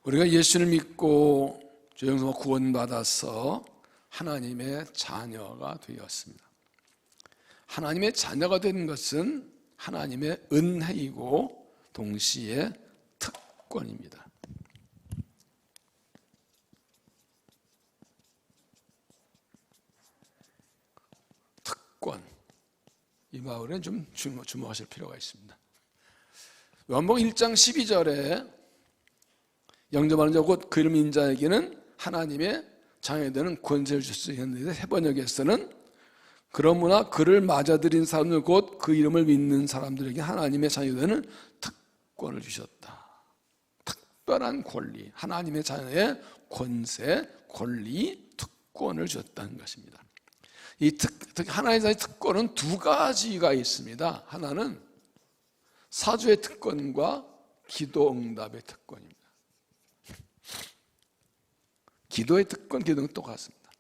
우리가 예수를 믿고 죄용서와 구원받아서 하나님의 자녀가 되었습니다. 하나님의 자녀가 되는 것은 하나님의 은혜이고 동시에 특권입니다. 특권, 이 말은 좀 주목하실 필요가 있습니다. 요한복음 1장 12절에 영접하는 자 곧 그를 믿는 자에게는 하나님의 자녀되는 권세를 줄 수 있는데, 해번역에서는 그러므나 그를 맞아들인 사람들 곧 그 이름을 믿는 사람들에게 하나님의 자녀되는 특권을 주셨다. 특별한 권리, 하나님의 자녀의 권세, 권리, 특권을 주셨다는 것입니다. 이 하나님의 자녀의 특권은 두 가지가 있습니다. 하나는 사주의 특권과 기도 응답의 특권입니다. 기도의 특권, 기도는 똑같습니다.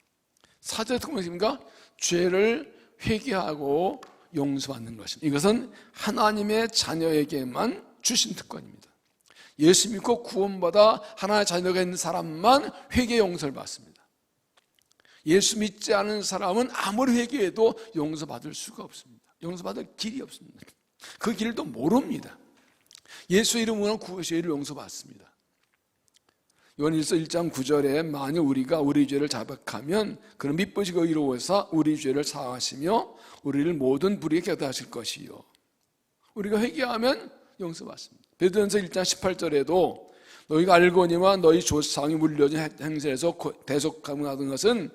사주의 특권은 뭡니까? 죄를 회개하고 용서받는 것입니다. 이것은 하나님의 자녀에게만 주신 특권입니다. 예수 믿고 구원받아 하나님의 자녀가 있는 사람만 회개 용서를 받습니다. 예수 믿지 않은 사람은 아무리 회개해도 용서받을 수가 없습니다. 용서받을 길이 없습니다. 그 길도 모릅니다. 예수 이름으로 죄를 용서받습니다. 요한일서 1장 9절에 만일 우리가 우리 죄를 자백하면 그는 미쁘시고 의로워서 우리 죄를 사하시며 우리를 모든 불의에 깨닫으실 것이요. 우리가 회개하면 용서받습니다. 베드로전서 1장 18절에도 너희가 알거니와 너희 조상이 물려준 행세에서 대속하는 것은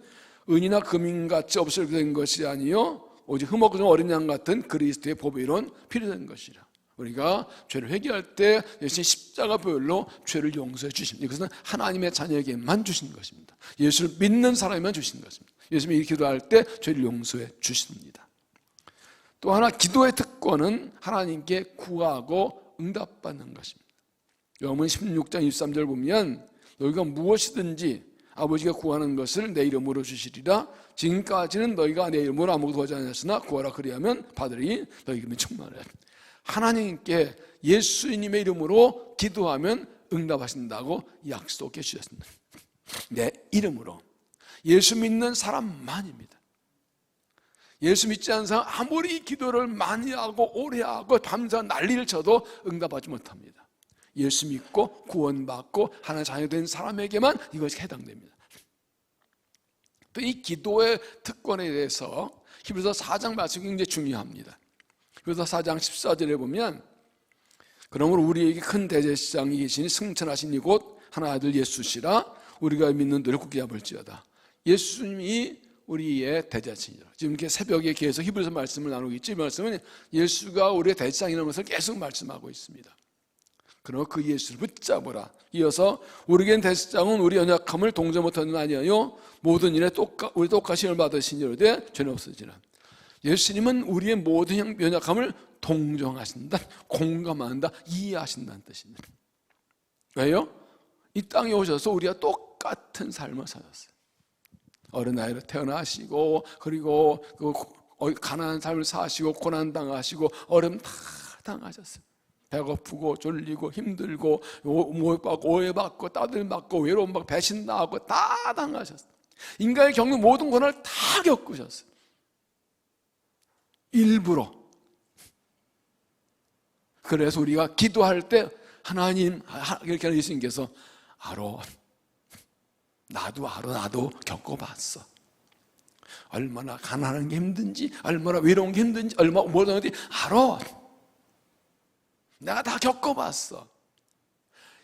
은이나 금인같이 없어진 것이 아니요 오직 흠없고 어린 양 같은 그리스도의 보배로운 필요한 것이라. 우리가 죄를 회개할 때 예수님 십자가 보혈로 죄를 용서해 주십니다. 이것은 하나님의 자녀에게만 주신 것입니다. 예수를 믿는 사람에만 주신 것입니다. 예수님이 기도할 때 죄를 용서해 주십니다. 또 하나, 기도의 특권은 하나님께 구하고 응답받는 것입니다. 요한복음 16장 23절 보면 너희가 무엇이든지 아버지가 구하는 것을 내 이름으로 주시리라. 지금까지는 너희가 내 이름으로 아무것도 하지 않았으나 구하라 그리하면 받으리니 너희 이름이 충만하라. 하나님께 예수님의 이름으로 기도하면 응답하신다고 약속해 주셨습니다. 내 이름으로. 예수 믿는 사람만입니다. 예수 믿지 않는 사람 아무리 기도를 많이 하고 오래 하고 밤새 난리를 쳐도 응답하지 못합니다. 예수 믿고 구원받고 하나님의 자녀 된 사람에게만 이것이 해당됩니다. 또 이 기도의 특권에 대해서 히브리서 4장 말씀이 굉장히 중요합니다. 히브리서 4장 14절에 보면 그러므로 우리에게 큰 대제사장이 계시니 승천하신 이곳 하나의 아들 예수시라. 우리가 믿는 너를 굳게 잡을지어다. 예수님이 우리의 대제사장이라. 지금 이렇게 새벽에 계속 히브리서 말씀을 나누고 있지, 이 말씀은 예수가 우리의 대제사장이라는 것을 계속 말씀하고 있습니다. 그러나 그 예수를 붙잡으라. 이어서 우리에겐 대제사장은 우리 연약함을 동정 못하는 아니하여 모든 일에 우리 똑같이 을 받으신 이로되 죄는 없으시라. 예수님은 우리의 모든 연약함을 동정하신다, 공감한다, 이해하신다는 뜻입니다. 왜요? 이 땅에 오셔서 우리와 똑같은 삶을 사셨어요. 어린 나이로 태어나시고, 그리고 가난한 삶을 사시고, 고난당하시고, 어려움 다 당하셨어요. 배고프고 졸리고 힘들고 모욕받고 오해받고 따돌림받고 외로움받고 배신당하고 다 당하셨어요. 인간의 겪는 모든 고난을 다 겪으셨어요. 일부러. 그래서 우리가 기도할 때 하나님 이렇게 하는 예수님께서 알아. 나도 겪어봤어. 얼마나 가난한 게 힘든지, 얼마나 외로운 게 힘든지, 얼마나 뭐든 어디 알아. 내가 다 겪어봤어.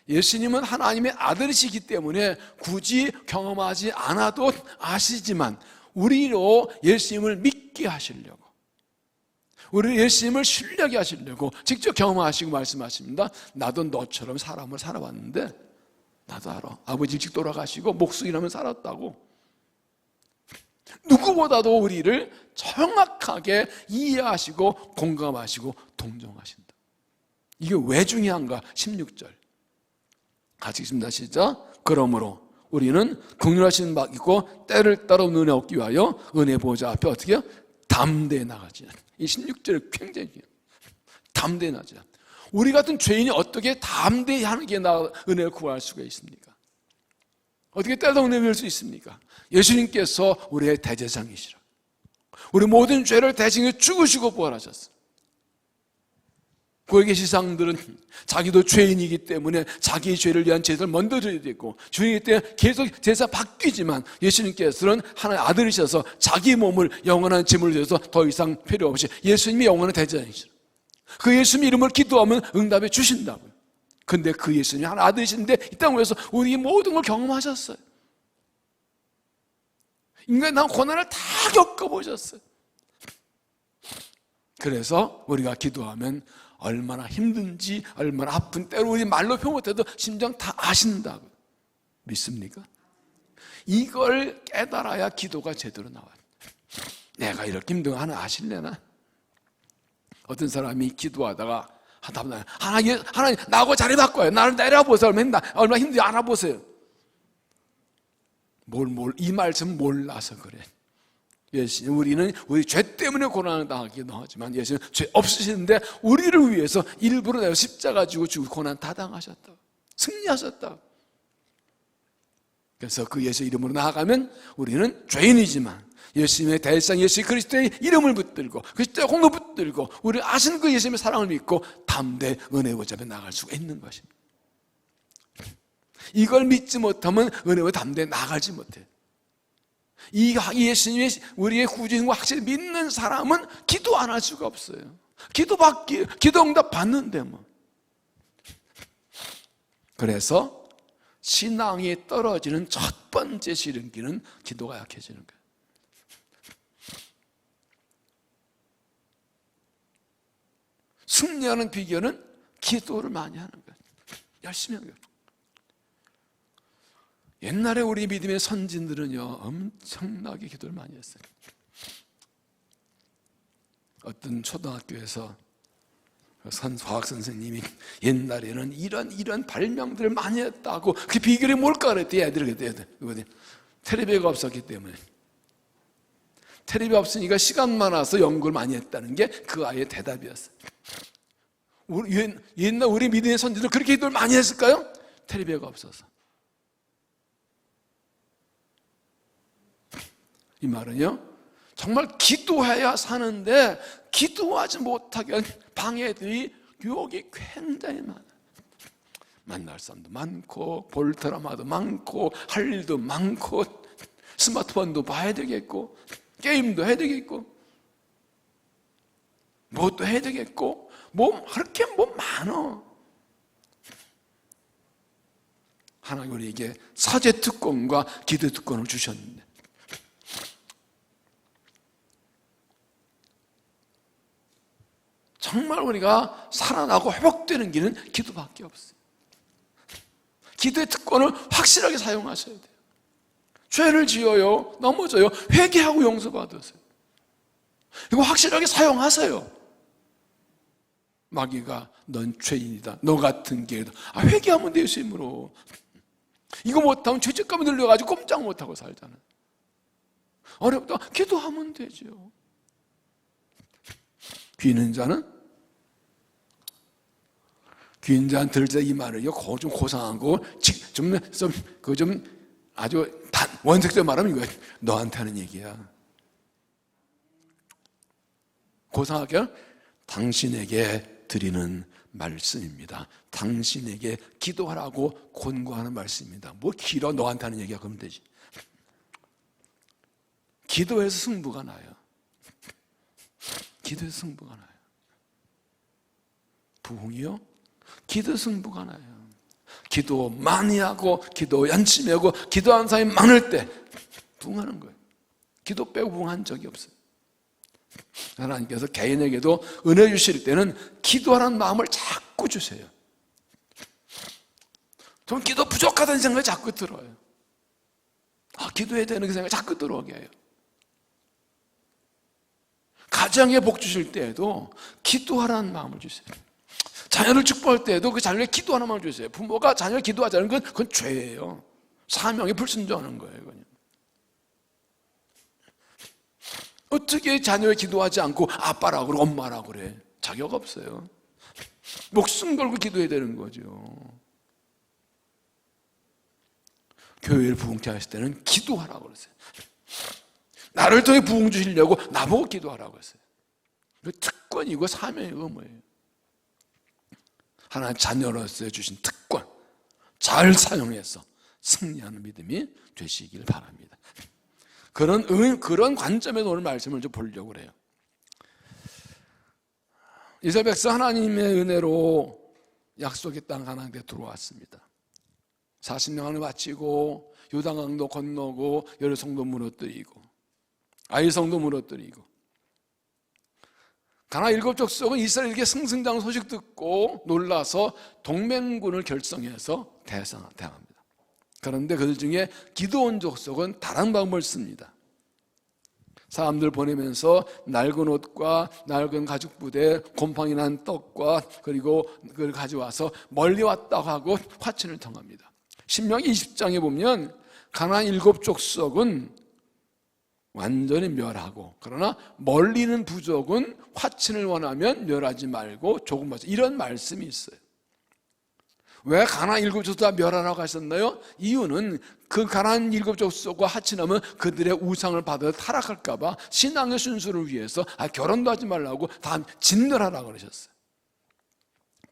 예수님은 하나님의 아들이시기 때문에 굳이 경험하지 않아도 아시지만 우리로 예수님을 믿게 하시려고, 우리 예수님을 신뢰하게 하시려고 직접 경험하시고 말씀하십니다. 나도 너처럼 사람을 살아봤는데 나도 알아. 아버지 일찍 돌아가시고 목수일하면 살았다고. 누구보다도 우리를 정확하게 이해하시고 공감하시고 동정하신다. 이게 왜 중요한가? 16절 같이 읽습니다. 시작. 그러므로 우리는 긍휼하신 바 있고 때를 따라 은혜 얻기 위하여 은혜 보좌 앞에 어떻게 해요? 담대히 나가지. 이 16절이 굉장히 중요해요. 담대히 나가지. 우리 같은 죄인이 어떻게 담대히 하나님께 나아 은혜를 구할 수가 있습니까? 어떻게 때다 은혜 배울 수 있습니까? 예수님께서 우리의 대제사장이시라. 우리 모든 죄를 대신해 죽으시고 부활하셨어요. 거기 계신 사람들은 자기도 죄인이기 때문에 자기의 죄를 위한 제사를 먼저 드려야 되고, 주님 때 계속 제사 바뀌지만 예수님께서는 하나님의 아들이셔서 자기 몸을 영원한 제물로 드려서 더 이상 필요 없이 예수님이 영원한 대제사장이시라. 그 예수님 이름을 기도하면 응답해 주신다고요. 근데 그 예수님이 하나님 아들이신데 이 땅에서 우리 모든 걸 경험하셨어요. 인간이 난 고난을 다 겪어보셨어요. 그래서 우리가 기도하면 얼마나 힘든지, 얼마나 아픈, 때로 우리 말로 표현 못해도 심정 다 아신다고. 믿습니까? 이걸 깨달아야 기도가 제대로 나와요. 내가 이렇게 힘든 거 하나 아실래나? 어떤 사람이 기도하다가 하나님 나하고 자리 바꿔요. 나를 내려보세요. 얼마나 힘든지 알아보세요. 이 말씀 몰라서 그래. 예수님, 우리는 우리 죄 때문에 고난을 당하기도 하지만 예수님 죄 없으시는데 우리를 위해서 일부러 내가 십자가 지고 죽고 고난 다 당하셨다. 승리하셨다. 그래서 그 예수 이름으로 나아가면 우리는 죄인이지만 예수님의 대상 예수 그리스도의 이름을 붙들고 그리스도의 공로 붙들고 우리 아시는 그 예수님의 사랑을 믿고 담대 은혜와 잡에 나갈 수가 있는 것입니다. 이걸 믿지 못하면 은혜와 담대에 나가지 못해요. 이 예수님의 우리의 구주님과 확실히 믿는 사람은 기도 안 할 수가 없어요. 기도 응답 받는데 뭐. 그래서 신앙이 떨어지는 첫 번째 시름기는 기도가 약해지는 거예요. 승리하는 비결은 기도를 많이 하는 거예요. 열심히 하는 거예요. 옛날에 우리 믿음의 선진들은요 엄청나게 기도를 많이 했어요. 어떤 초등학교에서 화학 선생님이 옛날에는 이런 발명들을 많이 했다고 그 비결이 뭘까 그랬더니 애들이 텔레비가 없었기 때문에 텔레비 없으니까 시간 많아서 연구를 많이 했다는 게 그 아이의 대답이었어요. 옛날 우리 믿음의 선진들 그렇게 기도를 많이 했을까요? 텔레비가 없어서. 이 말은요 정말 기도해야 사는데 기도하지 못하게 하는 방해들이 유혹이 굉장히 많아요. 만날 사람도 많고 볼 드라마도 많고 할 일도 많고 스마트폰도 봐야 되겠고 게임도 해야 되겠고 뭣도 해야 되겠고 그렇게 많어. 하나님 우리에게 사제 특권과 기도 특권을 주셨는데 정말 우리가 살아나고 회복되는 길은 기도밖에 없어요. 기도의 특권을 확실하게 사용하셔야 돼요. 죄를 지어요, 넘어져요, 회개하고 용서받으세요. 이거 확실하게 사용하세요. 마귀가 넌 죄인이다, 너 같은 게이다. 회개하면 돼요. 힘으로. 이거 못하면 죄책감이 들려가지고 꼼짝 못하고 살잖아요. 어렵다, 기도하면 되죠. 귀는 자는 들자 이 말을요 좀 고상하고 좀 아주 원색적으로 말하면 이거 너한테 하는 얘기야. 고상하게 당신에게 드리는 말씀입니다. 당신에게 기도하라고 권고하는 말씀입니다. 뭐 길어 너한테 하는 얘기야 그러면 되지. 기도해서 승부가 나요. 기도해서 승부가 나요. 부흥이요? 기도 승부가 나요. 기도 많이 하고 기도 열심히 하고 기도하는 사람이 많을 때 부흥하는 거예요. 기도 빼고 부흥한 적이 없어요. 하나님께서 개인에게도 은혜 주실 때는 기도하는 마음을 자꾸 주세요. 저는 기도 부족하다는 생각이 자꾸 들어요. 기도해야 되는 그 생각이 자꾸 들어오게 해요. 가정에 복 주실 때에도 기도하라는 마음을 주세요. 자녀를 축복할 때에도 그 자녀에게 기도하는 마음을 주세요. 부모가 자녀를 기도하지 않는 건 그건 죄예요. 사명에 불순종하는 거예요. 그건. 어떻게 자녀를 기도하지 않고 아빠라고 그래 엄마라고 그래. 자격 없어요. 목숨 걸고 기도해야 되는 거죠. 교회를 부흥케 하실 때는 기도하라고 그랬어요. 나를 통해 부흥 주시려고 나보고 기도하라고 했어요. 특권이고 사명이고 뭐예요? 하나님 자녀로서 주신 특권 잘 사용해서 승리하는 믿음이 되시길 바랍니다. 그런 관점에서 오늘 말씀을 좀 보려고 그래요. 이스라엘 백성 하나님의 은혜로 약속의 땅 가나안에 들어왔습니다. 40년을 마치고 요단강도 건너고 여리고성도 무너뜨리고 아이성도 무너뜨리고 가나안 7족속은 이스라엘에게 승승장 소식 듣고 놀라서 동맹군을 결성해서 대항합니다. 그런데 그들 중에 기드온 족속은 다른 방법을 씁니다. 사람들 보내면서 낡은 옷과 낡은 가죽 부대, 곰팡이 난 떡과 그리고 그걸 가져와서 멀리 왔다고 하고 화친을 통합니다. 신명기 20장에 보면 가나안 7족속은 완전히 멸하고, 그러나 멀리 있는 부족은 화친을 원하면 멸하지 말고 조금 맞아, 이런 말씀이 있어요. 왜 가나안 7족속 다 멸하라고 하셨나요? 이유는 그 가나안 7족속과 화친하면 그들의 우상을 받아 타락할까 봐 신앙의 순수를 위해서 결혼도 하지 말라고 다 진멸하라고 그러셨어요.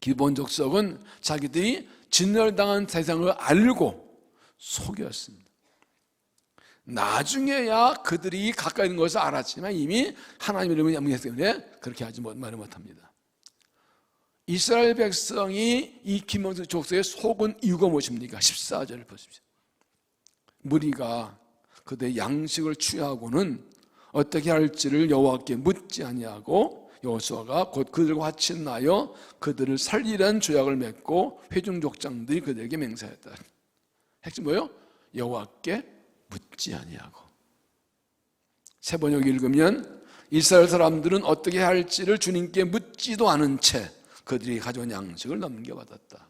기드온 족속은 자기들이 진멸당한 세상을 알고 속였습니다. 나중에야 그들이 가까이 있는 것을 알았지만 이미 하나님의 이름을 염려했기 때문에 그렇게 하지 말을 못합니다. 이스라엘 백성이 이 기드온 족속에 속은 이유가 무엇입니까? 14절을 보십시오. 무리가 그들의 양식을 취하고는 어떻게 할지를 여호와께 묻지 아니하고 여호수아가 곧 그들과 화친하여 그들을 살리라는 조약을 맺고 회중 족장들이 그들에게 맹세했다. 핵심 뭐예요? 여호와께 묻지 아니하고. 새 번역 읽으면 이스라엘 사람들은 어떻게 할지를 주님께 묻지도 않은 채 그들이 가져온 양식을 넘겨받았다.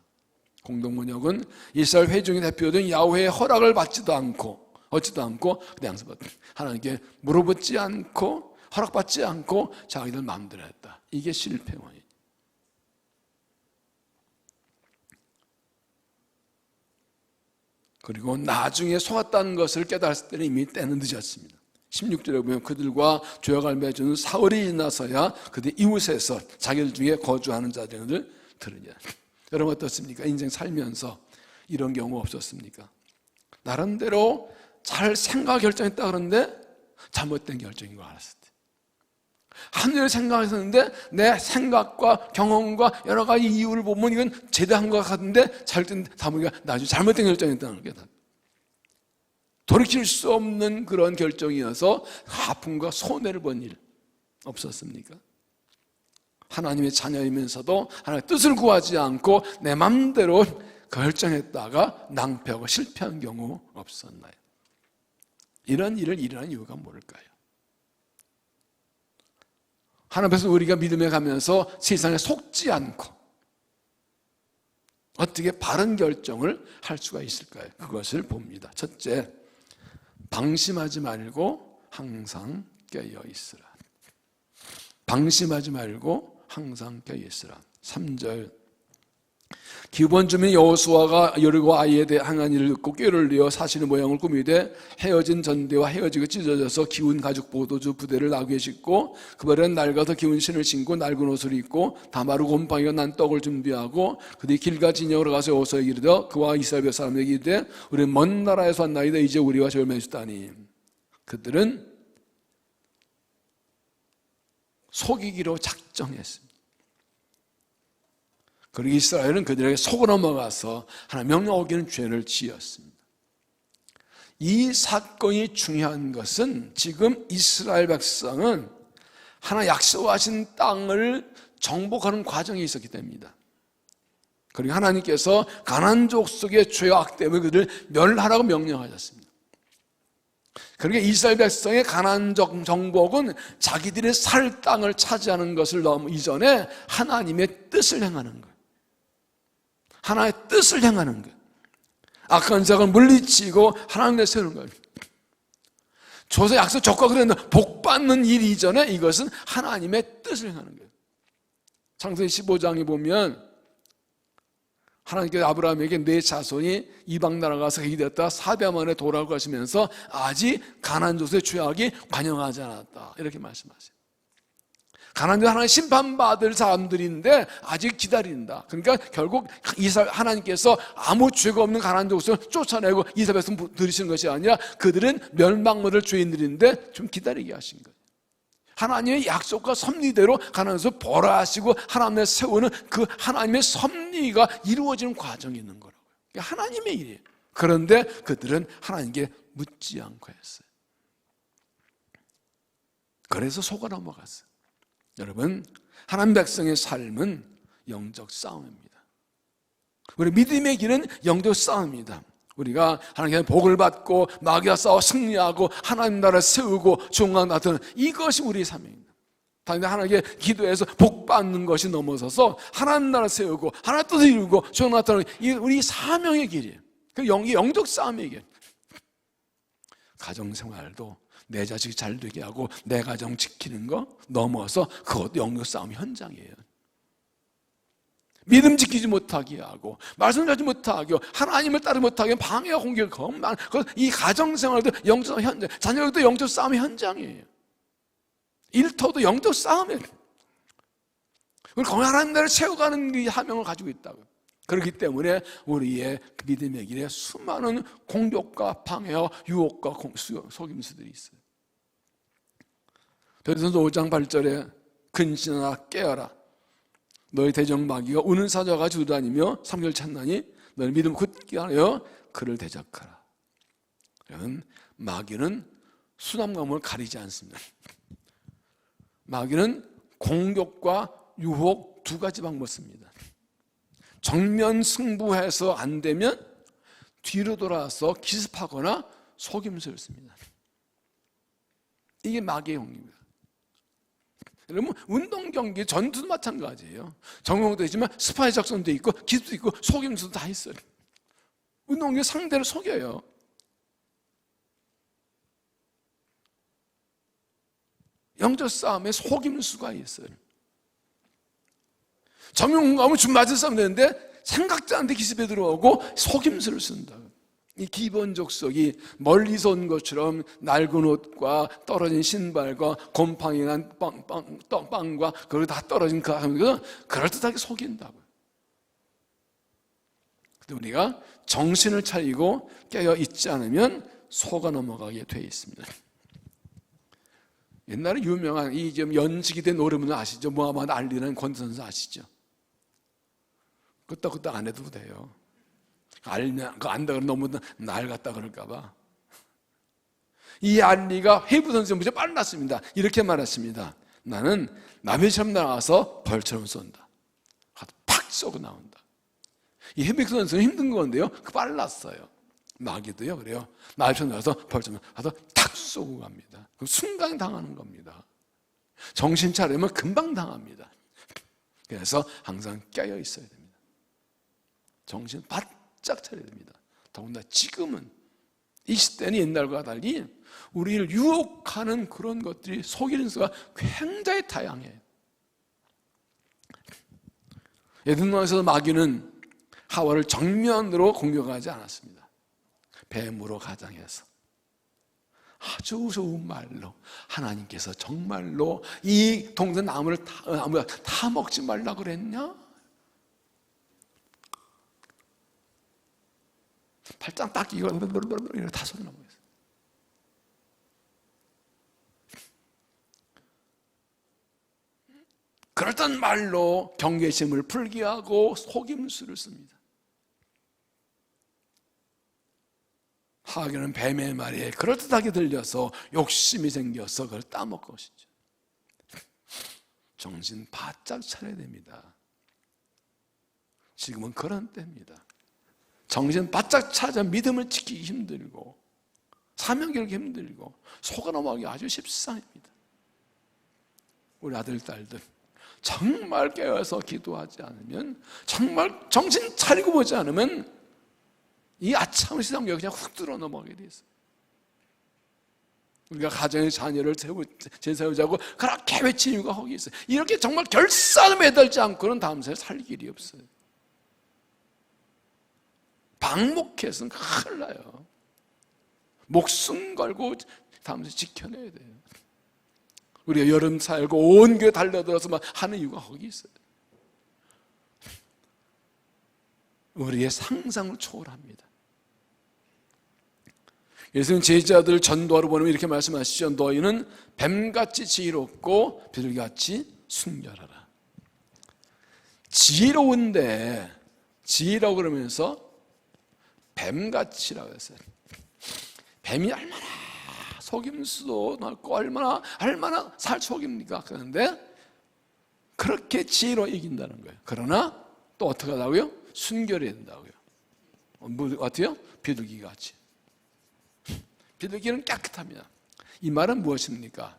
공동번역은 이스라엘 회중의 대표된 야훼의 허락을 얻지도 않고 그 양식을 하나님께 물어보지 않고 허락받지 않고 자기들 마음대로 했다. 이게 실패 원인. 그리고 나중에 속았다는 것을 깨달았을 때는 이미 때는 늦었습니다. 16절에 보면 그들과 조약을 맺은 사흘이 지나서야 그들 이웃에서 자기들 중에 거주하는 자들을 들으냐. 여러분 어떻습니까? 인생 살면서 이런 경우 없었습니까? 나름대로 잘 생각 결정했다 그러는데 잘못된 결정인 거 알았을 때, 하늘을 생각했었는데 내 생각과 경험과 여러 가지 이유를 보면 이건 제대한 것 같은데 다 보니까 나중에 잘못된 결정이었다는 게 돌이킬 수 없는 그런 결정이어서 아픔과 손해를 본 일 없었습니까? 하나님의 자녀이면서도 하나님의 뜻을 구하지 않고 내 맘대로 결정했다가 낭패하고 실패한 경우 없었나요? 이런 일을 일어나는 이유가 뭘까요? 하나님 앞에서 우리가 믿음에 가면서 세상에 속지 않고 어떻게 바른 결정을 할 수가 있을까요? 그것을 봅니다. 첫째, 방심하지 말고 항상 깨어 있으라. 방심하지 말고 항상 깨어 있으라. 3절, 기브온 주민 여호수아가 여리고 아이에 대해 항한 일을 듣고 꾀를 내어 사시는 모양을 꾸미되 헤어진 전대와 헤어지고 찢어져서 기운 가죽 보도주 부대를 나귀에 싣고 그 발에는 낡아서 기운 신을 신고 낡은 옷을 입고 다 마르고 곰팡이가 난 떡을 준비하고 그들이 길가 진영으로 가서 여호수아에게 이르되 그와 이스라엘 사람에게 이르되 우리는 먼 나라에서 왔나이다. 이제 우리와 절매 주다니. 그들은 속이기로 작정했습니다. 그리고 이스라엘은 그들에게 속어 넘어가서 하나님 명령 어기는 죄를 지었습니다. 이 사건이 중요한 것은 지금 이스라엘 백성은 하나 약속하신 땅을 정복하는 과정에 있었기 때문입니다. 그리고 하나님께서 가나안 족속의 죄악 때문에 그들을 멸하라고 명령하셨습니다. 그러니까 이스라엘 백성의 가나안적 정복은 자기들의 살 땅을 차지하는 것을 넘어 이전에 하나님의 뜻을 행하는 거예요. 하나의 뜻을 행하는 것, 악한 자를 물리치고 하나님을 세우는 것. 조세 약속 적과 그랬는데 복 받는 일 이전에 이것은 하나님의 뜻을 행하는 거예요. 창세기 15장에 보면 하나님께서 아브라함에게 내 자손이 이방 나라 가서 객이 되었다 4대 만에 돌아가시면서 아직 가나안 족속의 죄악이 관영하지 않았다 이렇게 말씀하세요. 가나안 족속 하나님 심판받을 사람들인데 아직 기다린다. 그러니까 결국 하나님께서 아무 죄가 없는 가나안 족속을 쫓아내고 이스라엘에서 들으시는 것이 아니라 그들은 멸망을 죄인들인데 좀 기다리게 하신 거예요. 하나님의 약속과 섭리대로 가나안에서 벌하시고 하나님의 세우는 그 하나님의 섭리가 이루어지는 과정이 있는 거라고요. 하나님의 일이에요. 그런데 그들은 하나님께 묻지 않고 했어요. 그래서 속아 넘어갔어요. 여러분, 하나님 백성의 삶은 영적 싸움입니다. 우리 믿음의 길은 영적 싸움입니다. 우리가 하나님께 복을 받고 마귀와 싸워 승리하고 하나님 나라를 세우고 중앙 나타내는 이것이 우리의 삶입니다. 하나님께 기도해서 복 받는 것이 넘어서서 하나님 나라를 세우고 하나님 뜻을 이루고 중앙 나타내는 이 우리 사명의 길이에요. 영적 싸움의 길. 가정생활도 내 자식이 잘 되게 하고 내 가정 지키는 거 넘어서 그것도 영적 싸움 현장이에요. 믿음 지키지 못하게 하고 말씀 하지 못하게 하고 하나님을 따르지 못하게 방해와 공격이 겁나. 이 가정생활도 영적 싸움 현장, 자녀들도 영적 싸움의 현장이에요. 일터도 영적 싸움이에요. 우리 하나님 나라를 채워가는 이 사명을 가지고 있다고. 그렇기 때문에 우리의 믿음의 길에 수많은 공격과 방해와 유혹과 속임수들이 있어요. 베드로전서 5장 8절에 근신하라 깨어라 너희 대적 마귀가 우는 사자가 주다니며 삼결 찾나니 너희 믿음 굳게 하여 그를 대적하라. 여러분, 마귀는 수남감을 가리지 않습니다. 마귀는 공격과 유혹 두 가지 방법을 씁니다. 정면 승부해서 안 되면 뒤로 돌아서 기습하거나 속임수를 씁니다. 이게 마귀의 형입니다. 여러분, 운동 경기 전투도 마찬가지예요. 정형도 있지만 스파이 작전도 있고 기습도 있고 속임수도 다 있어요. 운동 경기 상대를 속여요. 영적 싸움에 속임수가 있어요. 정형가면 준 맞을 싸움 되는데 생각지 않게 기습에 들어오고 속임수를 쓴다. 이 기본적 속이 멀리서 온 것처럼 낡은 옷과 떨어진 신발과 곰팡이 난 빵과 그걸 다 떨어진 그 하면서 그럴듯하게 속인다고요. 근데 우리가 정신을 차리고 깨어 있지 않으면 속아 넘어가게 돼 있습니다. 옛날에 유명한 이 좀 연식이 된 노래문을 아시죠? 무하마드 알리라는 권선수 아시죠? 끄떡끄떡 안 해도 돼요. 알면 그거 안다 그러면 너무 날 같다 그럴까봐. 이 알리가 헤이브 선수보다 빨랐습니다. 이렇게 말했습니다. 나는 남의 처럼 나와서 벌처럼 쏜다. 팍 쏘고 나온다. 이 헤이브 선수는 힘든 건데요. 빨랐어요. 마귀도요 그래요. 남의 처럼 나와서 벌처럼 가서 탁 쏘고 갑니다. 그럼 순간 당하는 겁니다. 정신 차리면 금방 당합니다. 그래서 항상 깨어 있어야 됩니다. 정신 바짝 차려야 됩니다. 더군다나 지금은 이 시대는 옛날과 달리 우리를 유혹하는 그런 것들이 속이는 수가 굉장히 다양해요. 에덴동산에서 마귀는 하와를 정면으로 공격하지 않았습니다. 뱀으로 가장해서 아주 좋은 말로 하나님께서 정말로 이 동산 나무를 다 먹지 말라고 그랬냐? 팔짱 딱 이거 다 소리 나고 있어요. 그랬던 말로 경계심을 풀게 하고 속임수를 씁니다. 하와는 뱀의 말에 그럴듯하게 들려서 욕심이 생겨서 그걸 따먹고 오시죠. 정신 바짝 차려야 됩니다. 지금은 그런 때입니다. 정신 바짝 차려 믿음을 지키기 힘들고 사명 기르기 힘들고 속아 넘어가기 아주 십상입니다. 우리 아들 딸들 정말 깨어서 기도하지 않으면, 정말 정신 차리고 보지 않으면 이 아참을 세상에 그냥 훅 들어 넘어가게 돼 있어요. 우리가 가정의 자녀를 제세우자고 그렇게 외친 이유가 거기 있어요. 이렇게 정말 결사를 매달지 않고는 다음 생에 살 길이 없어요. 방목해서는 큰일 나요. 목숨 걸고 다음 생에 지켜내야 돼요. 우리가 여름 살고 온 교회 달려들어서 막 하는 이유가 거기 있어요. 우리의 상상을 초월합니다. 예수님 제자들 전도하러 보내면 이렇게 말씀하시죠. 너희는 뱀같이 지혜롭고 비둘기같이 순결하라. 지혜로운데 지혜라고 그러면서 뱀같이라고 했어요. 뱀이 얼마나 속임수도 넓고 얼마나 살 속입니까? 그런데 그렇게 지혜로 이긴다는 거예요. 그러나 또 어떻게 하다고요? 순결해야 된다고요. 어때요? 비둘기같이. 비둘기는 깨끗합니다. 이 말은 무엇입니까?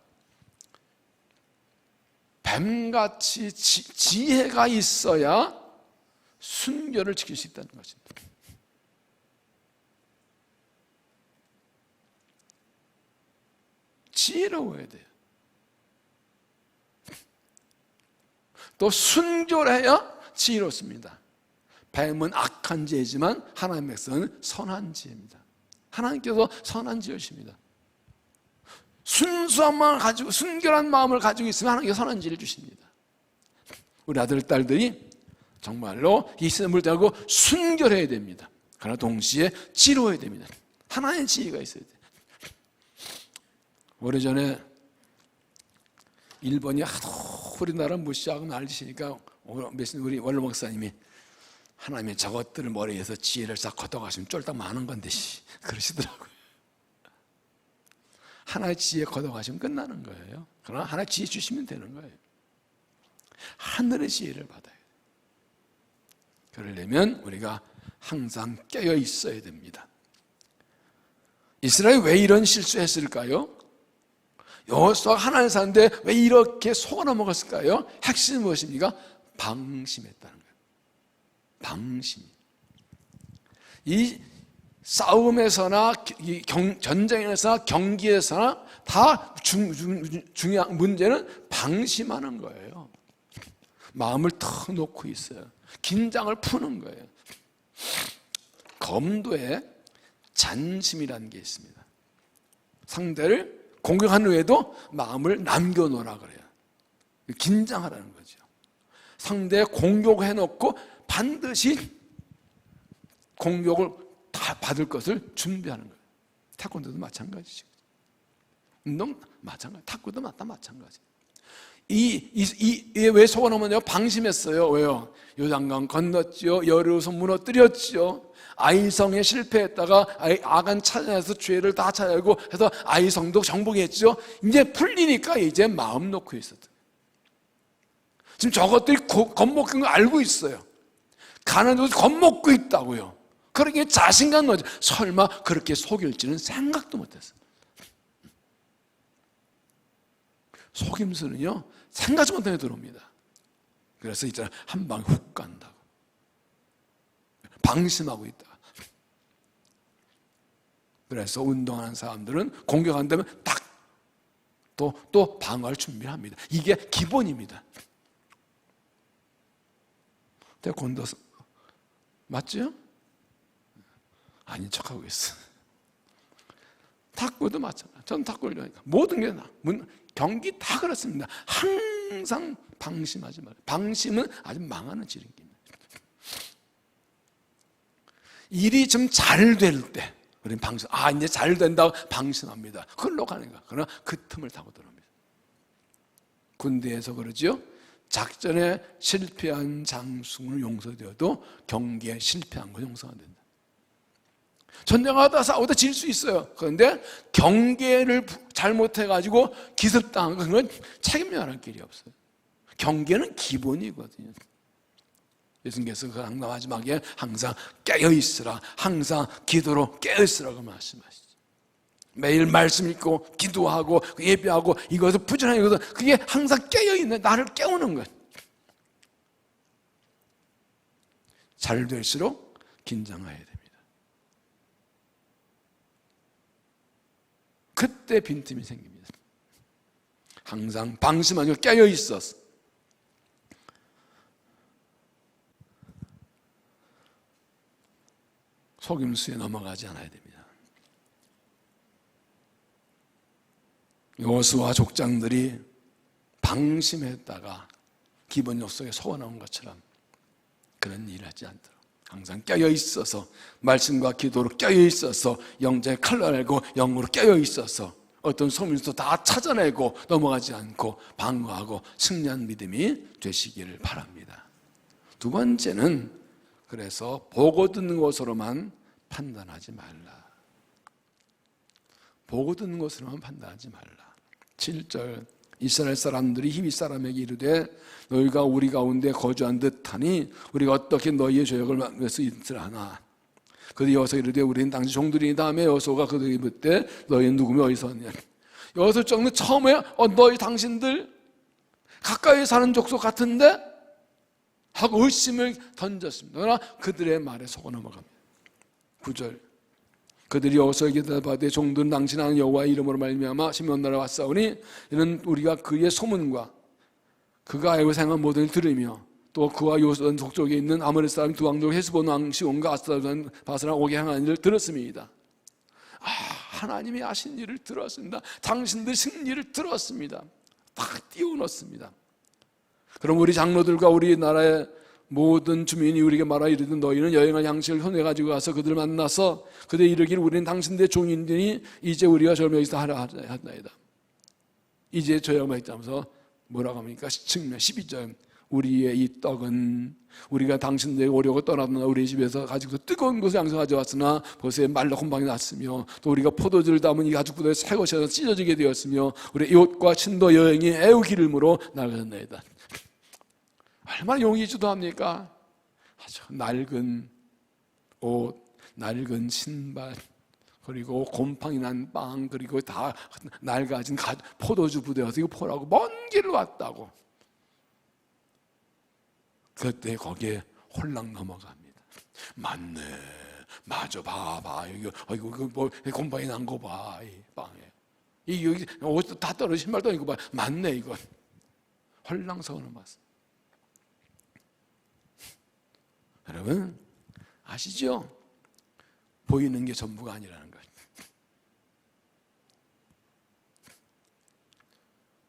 뱀같이 지혜가 있어야 순결을 지킬 수 있다는 것입니다. 지혜로워야 돼요. 또 순결해야 지혜롭습니다. 뱀은 악한 지혜지만 하나님의 백성은 선한 지혜입니다. 하나님께서 선한 지혜십니다. 순수한 마음을 가지고 순결한 마음을 가지고 있으면 하나님께서 선한 지혜를 주십니다. 우리 아들 딸들이 정말로 이 시험을 대하고 순결해야 됩니다. 그러나 동시에 지혜로워야 됩니다. 하나의 지혜가 있어야 돼요. 오래전에 일본이 하도 우리나라 무시하고 난리치니까 우리 원로 목사님이 하나님이 저것들을 머리에서 지혜를 싹 걷어가시면 쫄딱 많은 건데 그러시더라고요. 하나의 지혜 걷어가시면 끝나는 거예요. 그러나 하나의 지혜 주시면 되는 거예요. 하늘의 지혜를 받아야 돼요. 그러려면 우리가 항상 깨어 있어야 됩니다. 이스라엘이 왜 이런 실수했을까요? 여호수아가 하나님 사는데 왜 이렇게 속아 넘어갔을까요? 핵심은 무엇입니까? 방심했다는 거예요. 방심. 이 싸움에서나 전쟁에서나 경기에서나 다 중요한 문제는 방심하는 거예요. 마음을 턱 놓고 있어요. 긴장을 푸는 거예요. 검도에 잔심이라는 게 있습니다. 상대를 공격한 후에도 마음을 남겨놓으라 그래요. 긴장하라는 거죠. 상대 공격해놓고 반드시 공격을 다 받을 것을 준비하는 거예요. 태권도도 마찬가지죠. 운동 마찬가지, 탁구도 마찬가지. 왜 속아 넘었냐고 방심했어요. 왜요? 요단강 건넜지요. 여리고성 무너뜨렸지요. 아이성에 실패했다가 아간 찾아내서 죄를 다 찾아내고 해서 아이성도 정복했죠. 이제 풀리니까 이제 마음 놓고 있었다. 지금 저것들이 겁먹는 거 알고 있어요. 가난해도 겁먹고 있다고요. 그러기에 자신감 거죠. 설마 그렇게 속일지는 생각도 못했어요. 속임수는요 생각지 못한 데 들어옵니다. 그래서 있잖아 한 방에 훅 간다고. 방심하고 있다. 그래서 운동하는 사람들은 공격한다면 딱 또 방어할 준비를 합니다. 이게 기본입니다. 태권도 맞죠? 아닌 척하고 있어. 탁구도 마찬가지. 전 탁구를 좋아하니까 모든 게 경기 다 그렇습니다. 항상 방심하지 말아요. 방심은 아주 망하는 지름길입니다. 일이 좀 잘 될 때 우리는 방심, 이제 잘 된다고 방심합니다. 흘러 가는 거야. 그러나 그 틈을 타고 들어옵니다. 군대에서 그러지요. 작전에 실패한 장수는 용서되어도 경기에 실패한 건 용서가 안 된다. 전쟁하다 싸우다 질 수 있어요. 그런데 경계를 잘못해가지고 기습당한 건 책임져야 길이 없어요. 경계는 기본이거든요. 예수님께서 그 마지막에 항상 깨어있으라, 항상 기도로 깨어있으라고 말씀하시죠. 매일 말씀 읽고 기도하고 예배하고 이것을 부지런히 이것을 그게 항상 깨어있는 나를 깨우는 것. 잘 될수록 긴장해야 됩니다. 그때 빈틈이 생깁니다. 항상 방심하고 깨어 있어서 속임수에 넘어가지 않아야 됩니다. 여호수아와 족장들이 방심했다가 기본 욕석에 속아나온 것처럼 그런 일을 하지 않도록 항상 깨어 있어서 말씀과 기도로 깨어 있어서 영적에 칼을 알고 영으로 깨어 있어서 어떤 속임수도 다 찾아내고 넘어가지 않고 방어하고 승리한 믿음이 되시기를 바랍니다. 두 번째는 그래서 보고 듣는 것으로만 판단하지 말라. 보고 듣는 것으로만 판단하지 말라. 7절 이스라엘 사람들이 히브리 사람에게 이르되 너희가 우리 가운데 거주한 듯하니 우리가 어떻게 너희의 조약을 막을 수 있으라나. 그들이 여호수아에게 이르되 우리는 당시 종들이니. 다음에 여호수아가 그들에게 묻되 너희는 누구며 어디서 왔느냐. 여호수아 족는 처음에 너희 당신들 가까이 사는 족속 같은데 하고 의심을 던졌습니다. 그러나 그들의 말에 속아 넘어갑니다. 9절 그들이 여호수아에게 대답하되 종들은 당신 아는 여호와의 이름으로 말미암아 시므온 나라에 왔사오니 이는 우리가 그의 소문과 그가 알고 생각한 모든 일을 들으며 또 그와 요단 족속에 있는 아모리 사람 두 왕족 헤스본 왕 시온과 아스다론 바사라 오게 향한 일을 들었습니다. 하나님이 하신 일을 들었습니다. 당신들 승리를 들었습니다. 다 띄워넣습니다. 그럼 우리 장로들과 우리 나라의 모든 주민이 우리에게 말하 이르든 너희는 여행할 양식을 손에 가지고 가서 그들을 만나서 그들 이르기를 우리는 당신들의 종인들이 이제 우리가 저를 여기서 하라 하나이다. 이제 저희가 있다면서 뭐라고 합니까? 측면 12절 우리의 이 떡은 우리가 당신들에게 오려고 떠나던 우리 집에서 가지고 뜨거운 것을 양식 가져왔으나 벌써 말라 혼방이 났으며 또 우리가 포도주를 담은 이 가죽부대에 새 것이 찢어지게 되었으며 우리의 이웃과 친도 여행이 애우기름으로 나가셨나이다. 얼마나 용이 주도합니까? 아주 낡은 옷, 낡은 신발, 그리고 곰팡이 난 빵, 그리고 다 낡아진 포도주 부대여서 이거 포라고 먼 길을 왔다고. 그때 거기에 홀랑 넘어갑니다. 맞네, 맞아, 봐봐, 이거 뭐 곰팡이 난 거 봐, 이 빵에. 이 여기 옷 다 떨어진 신발도 이거 봐, 맞네 이거. 홀랑 서고 넘어갔어. 여러분 아시죠? 보이는 게 전부가 아니라는 거예요.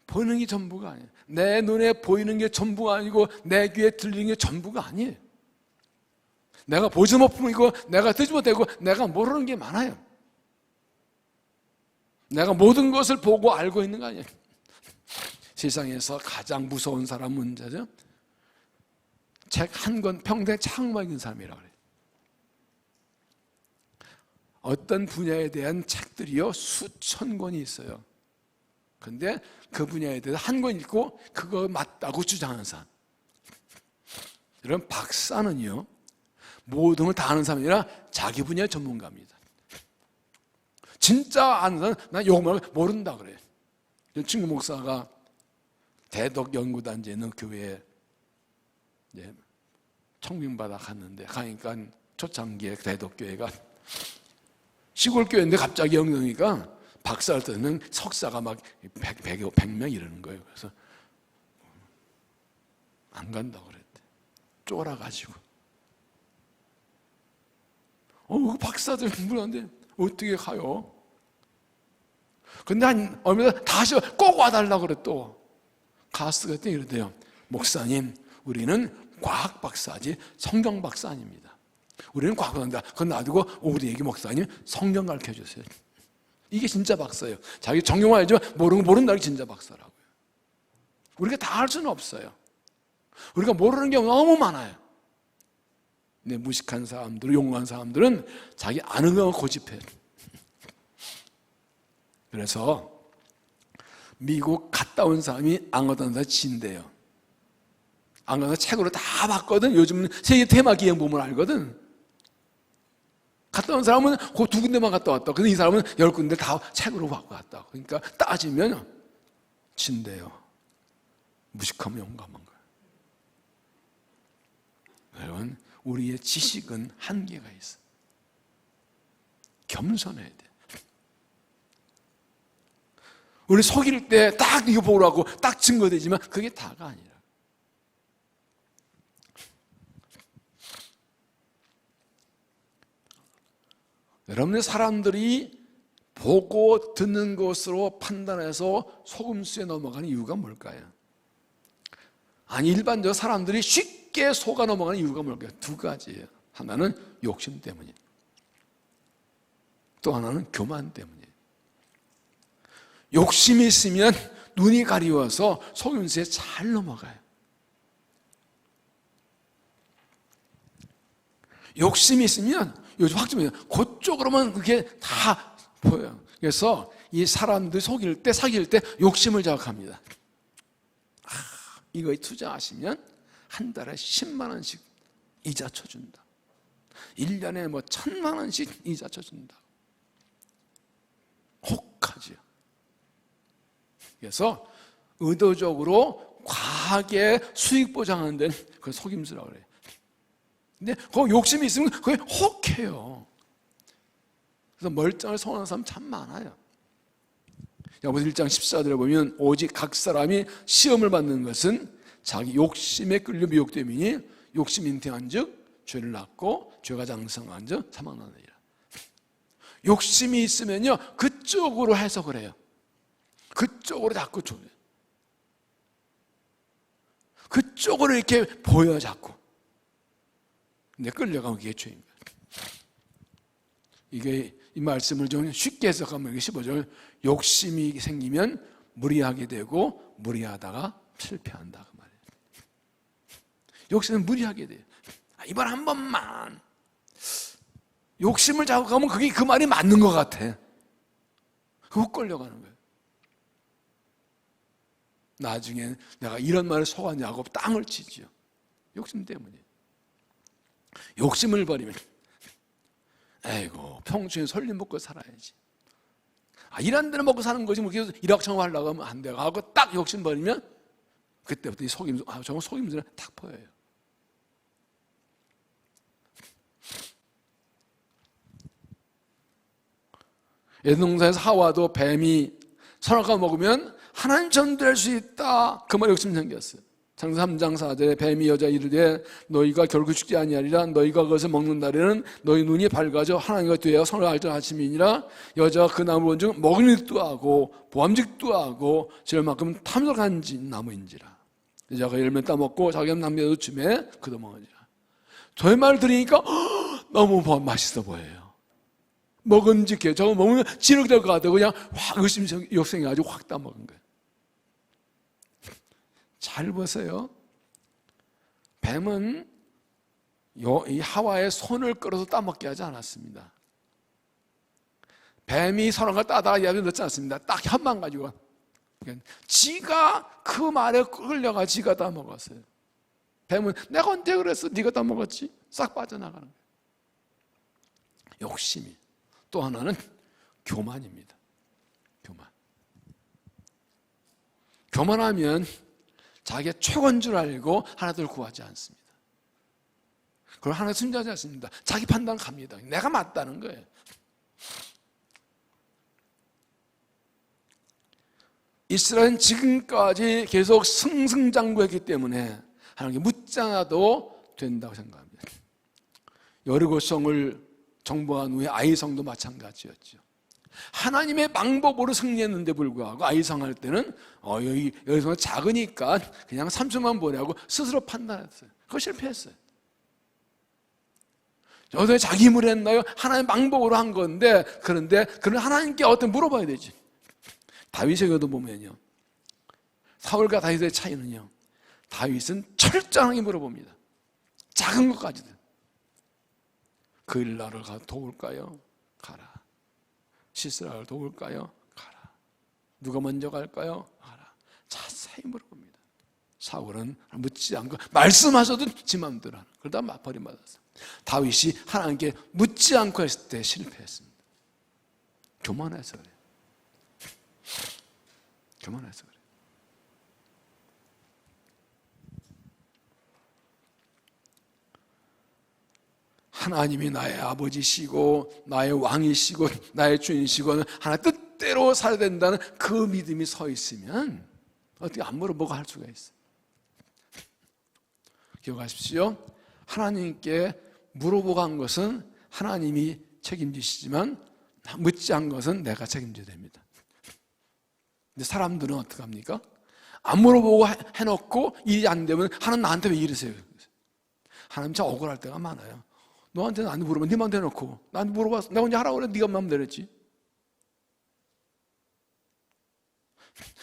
보이는 게 전부가 아니에요. 내 눈에 보이는 게 전부가 아니고 내 귀에 들리는 게 전부가 아니에요. 내가 보지 못하고 내가 듣지 못하고 내가 모르는 게 많아요. 내가 모든 것을 보고 알고 있는 거 아니에요. 세상에서 가장 무서운 사람 문제죠. 책 한 권 평생 창만 읽는 사람이라고 그래요. 어떤 분야에 대한 책들이요 수천 권이 있어요. 그런데 그 분야에 대해서 한 권 읽고 그거 맞다고 주장하는 사람. 이런 박사는요 모든 걸 다 아는 사람이 아니라 자기 분야의 전문가입니다. 진짜 아는 사람은 난 요것만 모른다 그래요. 친구 목사가 대덕연구단지에 있는 교회에 청빙받아 갔는데 가니까 초창기에 대덕교회가 시골 교회인데 갑자기 영성이니까 박사를 듣는 석사가 막 100명 이러는 거예요. 그래서 안 간다고 그랬대. 쫄아가지고. 박사들 물었는데 어떻게 가요? 근데 얼마 다시 꼭 와달라고 그래 또. 가스가 때 이러대요. 목사님, 우리는 과학 박사지 성경 박사 아닙니다. 우리는 과학 박사입니다. 그건 놔두고 우리에게 목사님 성경 가르쳐 주세요. 이게 진짜 박사예요. 자기 정경만 알지만 모른다는 게 진짜 박사라고요. 우리가 다 할 수는 없어요. 우리가 모르는 게 너무 많아요. 근데 무식한 사람들, 용감한 사람들은 자기 아는 거 고집해요. 그래서 미국 갔다 온 사람이 앙어단사 진대요. 앙어단사 책으로 다 봤거든. 요즘 세계 테마 기행 보면 알거든. 갔다 온 사람은 그 두 군데만 갔다 왔다. 근데 이 사람은 10군데 다 책으로 받고 갔다. 그러니까 따지면 진대요. 무식하면 용감한 거예요. 여러분, 우리의 지식은 한계가 있어요. 겸손해야 돼. 우리 속일 때 딱 이거 보라고 딱 증거되지만 그게 다가 아니라, 여러분의 사람들이 보고 듣는 것으로 판단해서 속임수에 넘어가는 이유가 뭘까요? 아니, 일반적으로 사람들이 쉽게 속아 넘어가는 이유가 뭘까요? 두 가지예요. 하나는 욕심 때문이에요. 또 하나는 교만 때문이에요. 욕심이 있으면 눈이 가리워서 속임수에 잘 넘어가요. 욕심이 있으면 요즘 학점이에요. 그쪽으로만 그게 다 보여요. 그래서 이 사람들 속일 때, 사귈 때 욕심을 자극합니다. 이거에 투자하시면 한 달에 10만 원씩 이자 쳐준다. 1년에 뭐 1000만 원씩 이자 쳐준다. 혹하죠. 그래서 의도적으로 과하게 수익 보장하는 데는 그걸 속임수라고 그래요. 근데 그 욕심이 있으면 그게 혹해요. 그래서 멀쩡을 선호하는 사람 참 많아요. 야고보서 1장 14절에 보면 오직 각 사람이 시험을 받는 것은 자기 욕심에 끌려 미혹됨이니 욕심 잉태한 즉 죄를 낳고 죄가 장성한 즉 사망 나느니라. 욕심이 있으면요 그쪽으로 해석을 해요. 그쪽으로 자꾸 줘요. 그쪽으로 이렇게 보여 자꾸. 근데 끌려가면 그게 죄입니다. 이게 이 말씀을 좀 쉽게 해석하면 15절, 욕심이 생기면 무리하게 되고 무리하다가 실패한다 그 말이에요. 욕심은 무리하게 돼요. 이번 한 번만 욕심을 자극하면 그게 그 말이 맞는 것 같아. 그거 끌려가는 거예요. 나중에 내가 이런 말을 속았냐고 땅을 치죠. 욕심 때문에. 욕심을 버리면 에이고 평소에 설리 먹고 살아야지. 이런 데는 먹고 사는 거지 뭐 계속 일확천금 하려고 하면 안 돼요 하고 딱 욕심 버리면 그때부터 이 속임수, 저건 속임수는 딱 보여요. 에덴동산에서 하와도 뱀이 선악과 먹으면 하나님처럼 될 수 있다 그 말에 욕심이 생겼어요. 창세기 3장 4절에 뱀이 여자 이르되 너희가 결국 죽지 아니하리라 너희가 그것을 먹는 날에는 너희 눈이 밝아져 하나님과 되어 선을 알자 하심이니라. 여자가 그 나무 본 중 먹음직도 하고 보암직도 하고 저만큼 탐욕한 나무인지라. 여자가 열매 따먹고 자기가 남겨도 쯤에 그도 먹으니라. 저의 말 들으니까 너무 맛있어 보여요. 먹음직해. 저거 먹으면 지륵될 것 같아요. 그냥 확 의심 욕생해가지고 확 따먹은 거예요. 잘 보세요. 뱀은 이 하와의 손을 끌어서 따먹게 하지 않았습니다. 뱀이 선악을 따다가 이야기 넣지 않습니다. 딱 혀만 가지고 지가 그 말에 끌려가 지가 따먹었어요. 뱀은 내가 언제 그랬어? 네가 따먹었지? 싹 빠져나가는 거예요. 욕심이. 또 하나는 교만입니다. 교만하면 자기가 최고인 줄 알고 하나둘 구하지 않습니다. 그걸 하나 순종하지 않습니다. 자기 판단 갑니다. 내가 맞다는 거예요. 이스라엘은 지금까지 계속 승승장구했기 때문에 하나님께 묻지 않아도 된다고 생각합니다. 여리고성을 정복한 후에 아이성도 마찬가지였죠. 하나님의 방법으로 승리했는데 불구하고 아이성 할 때는 여기서 작으니까 그냥 삼수만 보내고 스스로 판단했어요. 그거 실패했어요. 여기서 자기 힘으로 했나요? 하나님의 방법으로 한 건데 그런데 하나님께 어떻게 물어봐야 되지. 다윗에게도 보면요, 사울과 다윗의 차이는요, 다윗은 철저하게 물어봅니다. 작은 것까지도. 그 일 나를 도울까요? 가라. 시스라를 도울까요? 가라. 누가 먼저 갈까요? 가라. 자세히 물어봅니다. 사울은 묻지 않고 말씀하셔도 지 마음대로 하는. 그러다 버림받았어요. 다윗이 하나님께 묻지 않고 했을 때 실패했습니다. 교만해서 그래요. 교만해서 그래요. 하나님이 나의 아버지시고 나의 왕이시고 나의 주인이시고 하나 뜻대로 살아야 된다는 그 믿음이 서 있으면 어떻게 안 물어보고 할 수가 있어요. 기억하십시오. 하나님께 물어보고 한 것은 하나님이 책임지시지만 묻지 않은 것은 내가 책임져야 됩니다. 근데 사람들은 어떻게 합니까? 안 물어보고 해놓고 일이 안 되면 하나님 나한테 왜 이러세요? 하나님 참 억울할 때가 많아요. 너한테는 안 물어보면 네 맘대로 해놓고 나한테 물어봤어. 내가 언제 하라고 그래? 네가 맘대로 했지.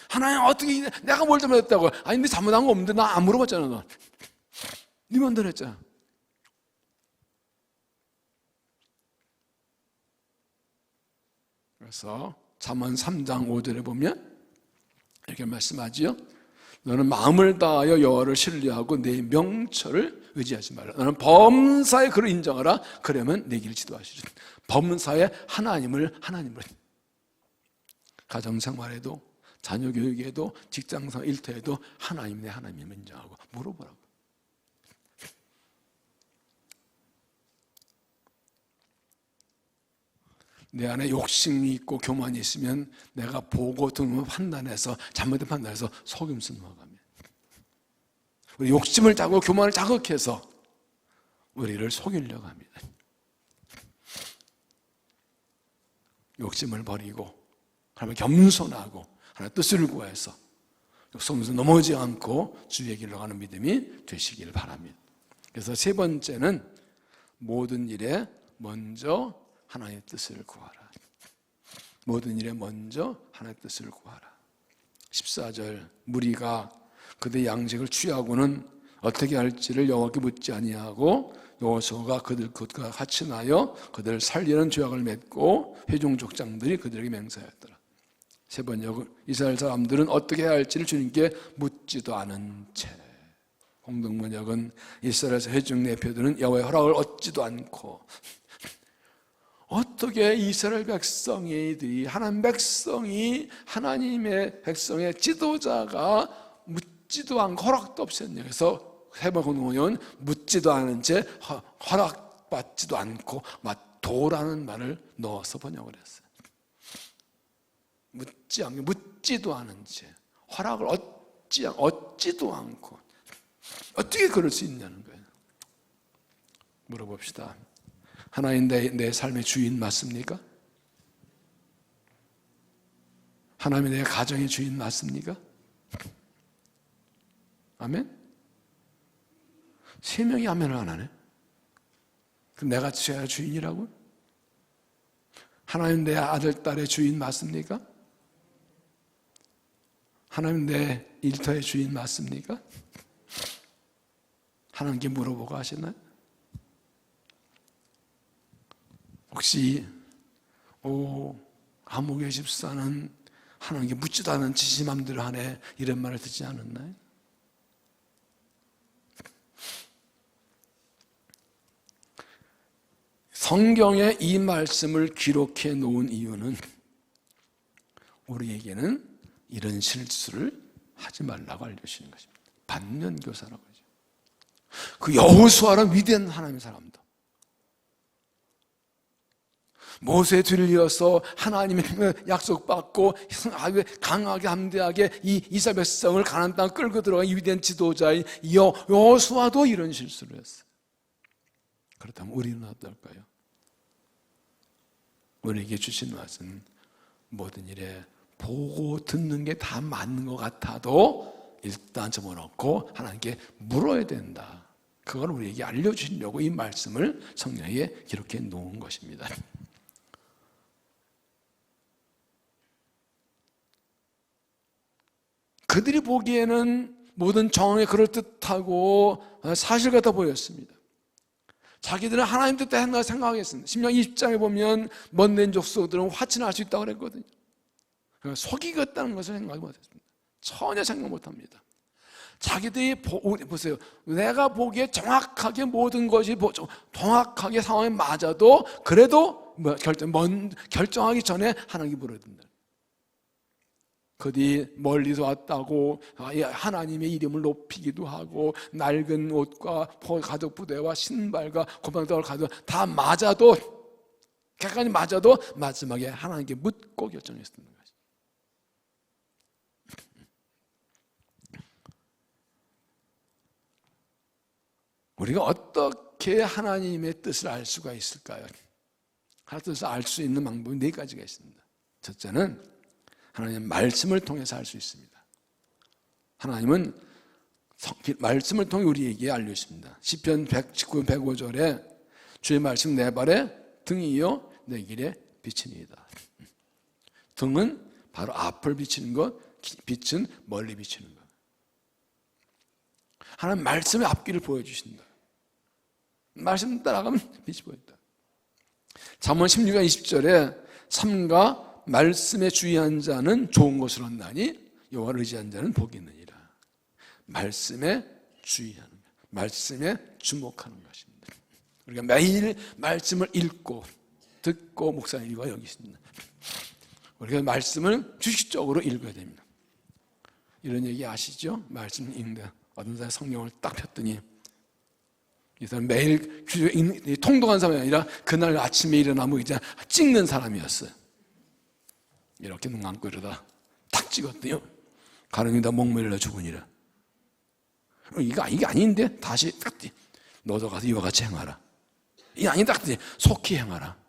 하나님 어떻게 내가 뭘 잘못했다고? 아니 근데 잘못한 거 없는데 나 안 물어봤잖아. 너. 네 맘대로 했잖아. 그래서 잠언 3장 5절에 보면 이렇게 말씀하지요. 너는 마음을 다하여 여호와를 신뢰하고 내 명철을 의지하지 말라. 너는 범사에 그를 인정하라. 그러면 내 길을 지도하시리라. 범사에 하나님을 가정생활에도 자녀 교육에도 직장상 일터에도 하나님을 인정하고 물어보라고. 내 안에 욕심이 있고 교만이 있으면 내가 보고 듣는 판단해서 잘못된 판단해서 속임수 넘어갑니다. 우리 욕심을 자고 교만을 자극해서 우리를 속이려고 합니다. 욕심을 버리고 하나님 겸손하고 하나님 뜻을 구해서 속임수 넘어지지 않고 주의 길로 가는 믿음이 되시길 바랍니다. 그래서 세 번째는 모든 일에 먼저 하나님의 뜻을 구하라. 모든 일에 먼저 하나님의 뜻을 구하라. 14절 무리가 그들의 양식을 취하고는 어떻게 할지를 여호와께 묻지 아니하고 여호수아가 그들과 같이 나여 그들을 살리는 조약을 맺고 회중 족장들이 그들에게 맹세하였더라. 세 번째 이스라엘 사람들은 어떻게 해야 할지를 주님께 묻지도 않은 채. 공동번역은 이스라엘에서 회중 대표들은 여호와의 허락을 얻지도 않고 어떻게 이스라엘 백성이 하나님 백성이 하나님의 백성의 지도자가 묻지도 않고 허락도 없었냐. 그래서 해번 공동번역은 묻지도 않은 채 허락받지도 않고 도라는 말을 넣어서 번역을 했어요. 묻지도 않은 채 허락을 얻지도 않고 어떻게 그럴 수 있냐는 거예요. 물어봅시다. 하나님 내 삶의 주인 맞습니까? 하나님이 내 가정의 주인 맞습니까? 아멘? 세 명이 아멘을 안 하네. 그럼 내가 제 주인이라고? 하나님 내 아들, 딸의 주인 맞습니까? 하나님 내 일터의 주인 맞습니까? 하나님께 물어보고 하시나요? 혹시 아무개 집사는 하나님께 묻지도 않은 지시 맘대로 하네 이런 말을 듣지 않았나요? 성경에 이 말씀을 기록해 놓은 이유는 우리에게는 이런 실수를 하지 말라고 알려주시는 것입니다. 반면교사라고 하죠. 그 여호수아는 위대한 하나님의 사람도 모세에 들려서 하나님의 약속받고 강하게 함대하게 이 이스라엘 백성을 가나안 땅 끌고 들어간 이 위대한 지도자인 여호수아도 이런 실수를 했어요. 그렇다면 우리는 어떨까요? 우리에게 주신 말씀 모든 일에 보고 듣는 게 다 맞는 것 같아도 일단 접어놓고 하나님께 물어야 된다. 그걸 우리에게 알려주시려고 이 말씀을 성경에 기록해 놓은 것입니다. 그들이 보기에는 모든 정황이 그럴듯하고 사실 같아 보였습니다. 자기들은 하나님 뜻대로 한다고 생각했습니다. 신명 20장에 보면 먼 족속들은 화친할 수 있다고 그랬거든요. 속이겠다는 것을 생각 못했습니다. 전혀 생각 못합니다. 자기들이 보세요. 내가 보기에 정확하게 모든 것이 정확하게 상황에 맞아도 그래도 결정하기 전에 하나님께 물어야 된다. 그들이 멀리서 왔다고 하나님의 이름을 높이기도 하고 낡은 옷과 가죽 부대와 신발과 곰팡이떡을 가지고 다 맞아도 객관이 맞아도 마지막에 하나님께 묻고 결정했습니다. 우리가 어떻게 하나님의 뜻을 알 수가 있을까요? 하나님의 뜻을 알 수 있는 방법이 4가지가 있습니다. 첫째는 하나님의 말씀을 통해서 알 수 있습니다. 하나님은 말씀을 통해 우리에게 알려주십니다. 시편 119편 105절에 주의 말씀 내 발에 등이요 내 길에 비치니이다. 등은 바로 앞을 비치는 것, 빛은 멀리 비치는 것. 하나님 말씀의 앞길을 보여주신다. 말씀 따라가면 빛이 보인다. 잠언 16장 20절에 삼가 말씀에 주의한 자는 좋은 것을 얻나니 여호와를 의지한 자는 복이 있느니라. 말씀에 주의하는 것, 말씀에 주목하는 것입니다. 우리가 매일 말씀을 읽고 듣고 목사님과 여기 있습니다. 우리가 말씀을 주식적으로 읽어야 됩니다. 이런 얘기 아시죠? 말씀 읽는데 어떤 사람이 성경을 딱 폈더니 이 사람 매일 통독한 사람이 아니라 그날 아침에 일어나면 이제 찍는 사람이었어요. 이렇게 눈 감고 이러다 탁 찍었더니 가늠이 다 목매려 죽으니라. 이게 아닌데 다시 딱 너도 가서 이와 같이 행하라. 이게 아니다. 속히 행하라.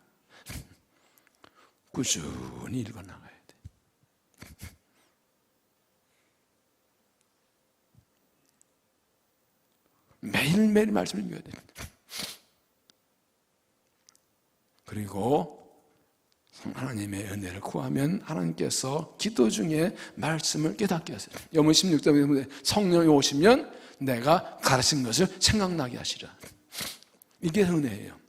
꾸준히 읽어나가야 돼. 매일매일 말씀을 읽어야 됩니다. 그리고 하나님의 은혜를 구하면 하나님께서 기도 중에 말씀을 깨닫게 하세요. 요번 16절에 성령이 오시면 내가 가르친 것을 생각나게 하시라. 이게 은혜예요.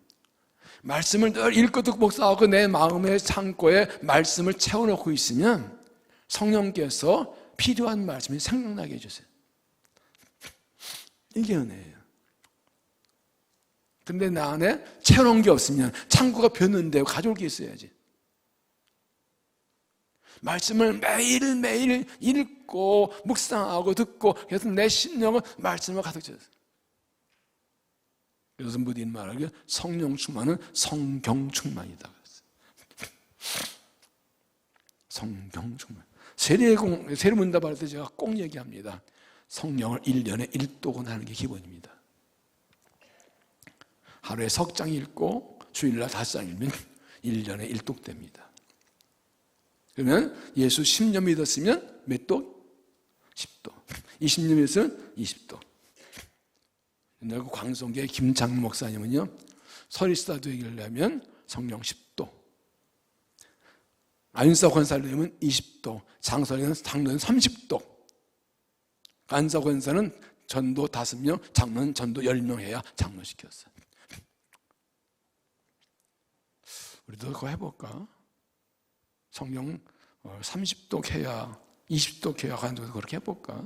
말씀을 늘 읽고 듣고 묵상하고 내 마음의 창고에 말씀을 채워놓고 있으면 성령께서 필요한 말씀이 생각나게 해주세요. 이게 은혜예요. 근데 나 안에 채워놓은 게 없으면 창고가 비었는데 가져올 게 있어야지. 말씀을 매일매일 읽고 묵상하고 듣고 그래서 내 심령은 말씀을 가득 채웠어요. 그래서 무딘 말하기에 성령 충만은 성경 충만이다. 성경 충만. 세례 문답할 때 제가 꼭 얘기합니다. 성령을 1년에 1독은 하는 게 기본입니다. 하루에 석 장 읽고 주일날 5장 읽으면 1년에 1독 됩니다. 그러면 예수 10년 믿었으면 몇 독? 10독. 20년 믿었으면 20독. 옛날 광성교회 김장 목사님은요, 서리스다 되려면 성령 10도, 안사 권사를 되면 20도, 장로는 30도, 안사 권사는 전도 5명, 장로는 전도 10명 해야 장로 시켰어요. 우리도 그거 해볼까? 성령 30도 해야, 20도 해야 간도 그렇게 해볼까?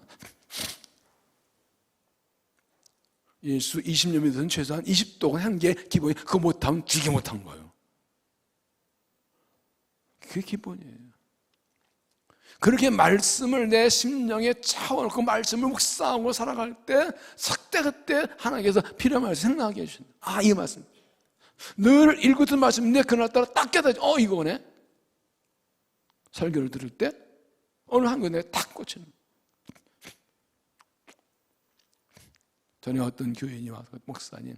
예수 20년 믿으면 최소한 20독은 한 게 기본이, 그거 못하면 되게 못한 거예요. 그게 기본이에요. 그렇게 말씀을 내 심령에 차워놓고 말씀을 묵상하고 살아갈 때 그때 하나님께서 필요한 말씀 생각하게 해주신다. 아, 이 말씀 늘 읽고 듣는 말씀인데 그날따라 딱 깨닫지. 이거네. 설교를 들을 때 오늘 한 거네 딱 꽂히는 거예요. 전에 어떤 교인이 와서 목사님,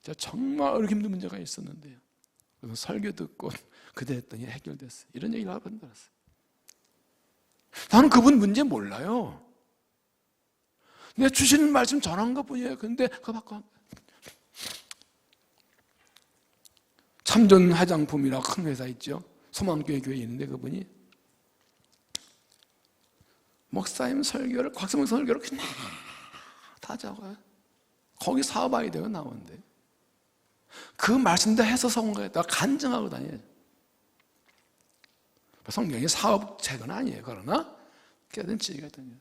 제가 정말 어렵게 힘든 문제가 있었는데요. 그래서 설교 듣고 그대 했더니 해결됐어요. 이런 얘기를 한번 들었어요. 나는 그분 문제 몰라요. 내가 주시는 말씀 전한 것뿐이에요. 근데 그거 받고 참전 화장품이라고 큰 회사 있죠. 소망교회 교회에 있는데 그분이 목사님 설교를, 곽성문 설교를 그냥 다 적어요. 거기 사업 아이디어가 나오는데 그 말씀대로 해서 성공했다가 간증하고 다녀요. 성경이 사업책은 아니에요. 그러나 깨닫는 가 다녀요.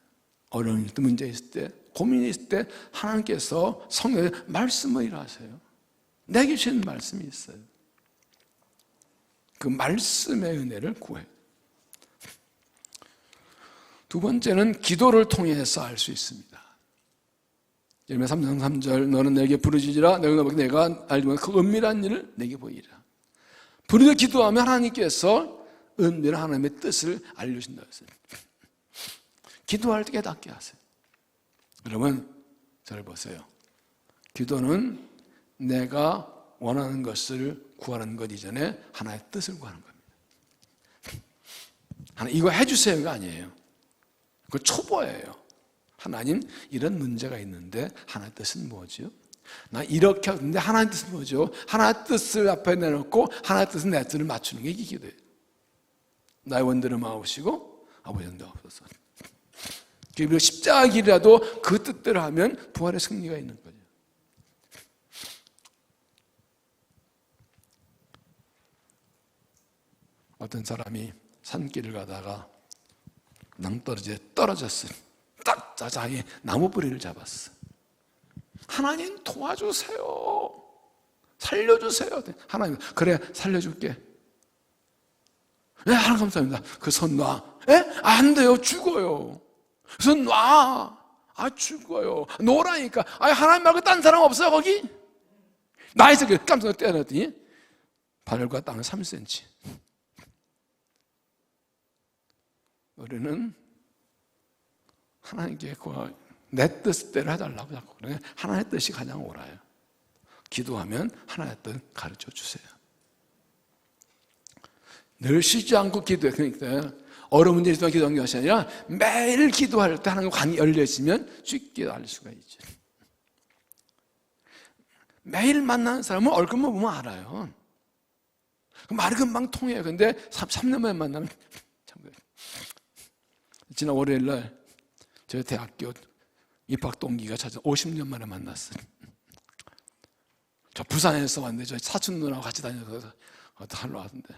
어려운 일, 문제 있을 때, 고민이 있을 때 하나님께서 성경에 말씀을 일하세요. 내게 주시는 말씀이 있어요. 그 말씀의 은혜를 구해요. 두 번째는 기도를 통해서 알 수 있습니다. 예레미야 3장 3절 너는 내게 부르짖으라 내가 알지만 그 은밀한 일을 내게 보이라. 부르짖어 기도하면 하나님께서 은밀한 하나님의 뜻을 알려주신다고 했어요. 기도할 때 깨닫게 하세요. 여러분, 저를 보세요. 기도는 내가 원하는 것을 구하는 것 이전에 하나의 뜻을 구하는 겁니다. 하나님 이거 해주세요가 아니에요. 그거 초보예요. 하나님 이런 문제가 있는데 하나의 뜻은 뭐죠? 나 이렇게 하는데 하나의 뜻은 뭐죠? 하나의 뜻을 앞에 내놓고 하나의 뜻은 내 뜻을 맞추는 게 이게 기도예요. 나의 원대로 마옵시고 아버지 응답하소서. 그리고 십자가 길이라도 그 뜻대로 하면 부활의 승리가 있는 거죠. 어떤 사람이 산길을 가다가 낭떠러지에 떨어졌어요. 딱 자기의 나무 뿌리를 잡았어. 하나님 도와주세요. 살려주세요. 하나님 그래 살려줄게. 네, 하나님 감사합니다. 그 손 놔. 에? 안 돼요. 죽어요. 손 놔. 아 죽어요. 놓으라니까. 아 하나님 말고 딴 사람 없어요 거기? 나에서 깜짝 때렸더니 바늘과 땅을 3cm. 우리는 하나님께 내 뜻대로 해달라고 자꾸 그래. 하나님의 뜻이 가장 옳아요. 기도하면 하나님의 뜻 가르쳐 주세요. 늘 쉬지 않고 기도해. 그러니까 어려운 문제 있으면 기도하는 것이 아니라 매일 기도할 때 하나님 관이 열려있으면 쉽게 알 수가 있죠. 매일 만나는 사람은 얼굴만 보면 알아요. 말이 금방 통해요. 근데 3년 만에 만나면 참 그래요. 지난 월요일날 저희 대학교 입학 동기가 찾아 50년 만에 만났어요. 저 부산에서 왔는데 저희 사촌 누나하고 같이 다녀서 하러 왔는데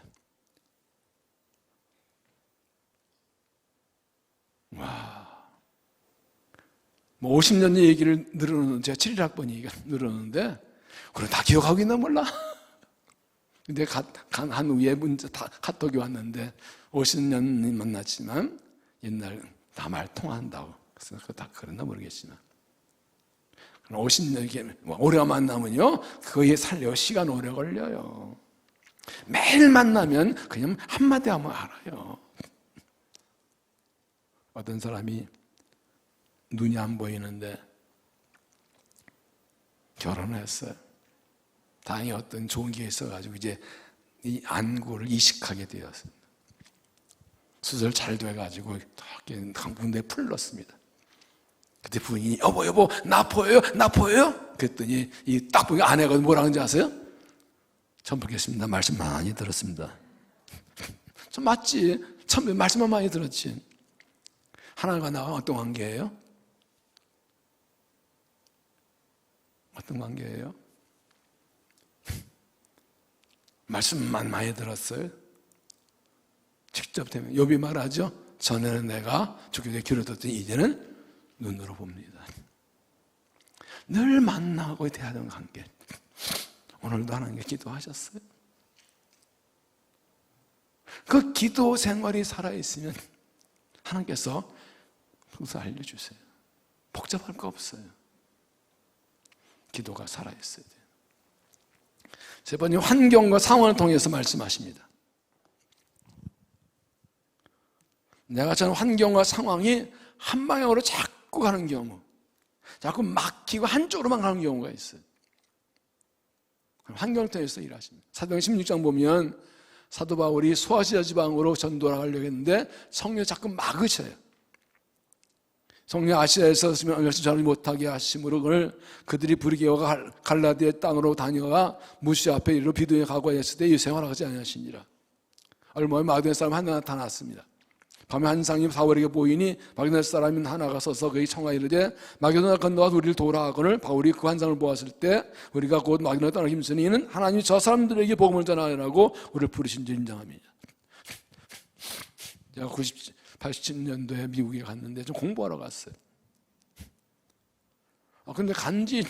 와, 뭐 50년 얘기를 늘어놓는 제가 7일학번 얘기가 늘어놓는데 그걸 다 기억하고 있나 몰라. 근데 한 후에 문자 카톡이 왔는데 50년이 만났지만 옛날 다 말 통한다고. 그래서 그거 다 그랬나 모르겠지만 50년 오래 만나면요 그거에 살려 시간 오래 걸려요. 매일 만나면 그냥 한마디 하면 알아요. 어떤 사람이 눈이 안 보이는데 결혼을 했어요. 다행히 어떤 좋은 게 있어가지고 이제 이 안구를 이식하게 되었습니다. 수술 잘 돼가지고 강분대에 풀렀습니다. 그때 부인이 여보 나 보여요? 나 보여요? 그랬더니 이 딱 보니까 아내가 뭐라 하는지 아세요? 처음 뵙겠습니다. 말씀 많이 들었습니다. 좀 맞지? 처음 말씀만 많이 들었지. 하나님과 나와 어떤 관계예요? 어떤 관계예요? 말씀만 많이 들었어요? 직접 되면 욥이 말하죠. 전에는 내가 주께 귀로 듣더니 이제는 눈으로 봅니다. 늘 만나고 대하던 관계. 오늘도 하나님께 기도하셨어요? 그 기도 생활이 살아있으면 하나님께서 그것을 알려주세요. 복잡할 거 없어요. 기도가 살아있어야 돼요. 세 번째, 환경과 상황을 통해서 말씀하십니다. 내가 저는 환경과 상황이 한 방향으로 자꾸 가는 경우, 자꾸 막히고 한쪽으로만 가는 경우가 있어요. 환경을 통해서 일하십니다. 사도행 16장 보면 사도 바울이 소아시아 지방으로 전도를 하려고 했는데 성령이 자꾸 막으셔요. 성령 아시아에서 열심히 못하게 하심으로 그들이 브리기아와 갈라디아 땅으로 다녀가 무시 앞에 이르러 비두에 가고 했을 때 이 생활하지 아니하시니라. 얼마 후에 마게도냐 사람 하나 나타났습니다. 밤에 한 상이 바울에게 보이니 마게도냐 사람인 하나가 서서 그에게 청하여 이르되 마게도냐 건너와서 우리를 도우라 하거늘 바울이 그 한 상을 보았을 때 우리가 곧 마게도냐 떠나 힘쓰니 이는 하나님이 저 사람들에게 복음을 전하라고 우리를 부르신 줄 인정합니다. 제가 87년도에 미국에 갔는데 좀 공부하러 갔어요. 근데 간지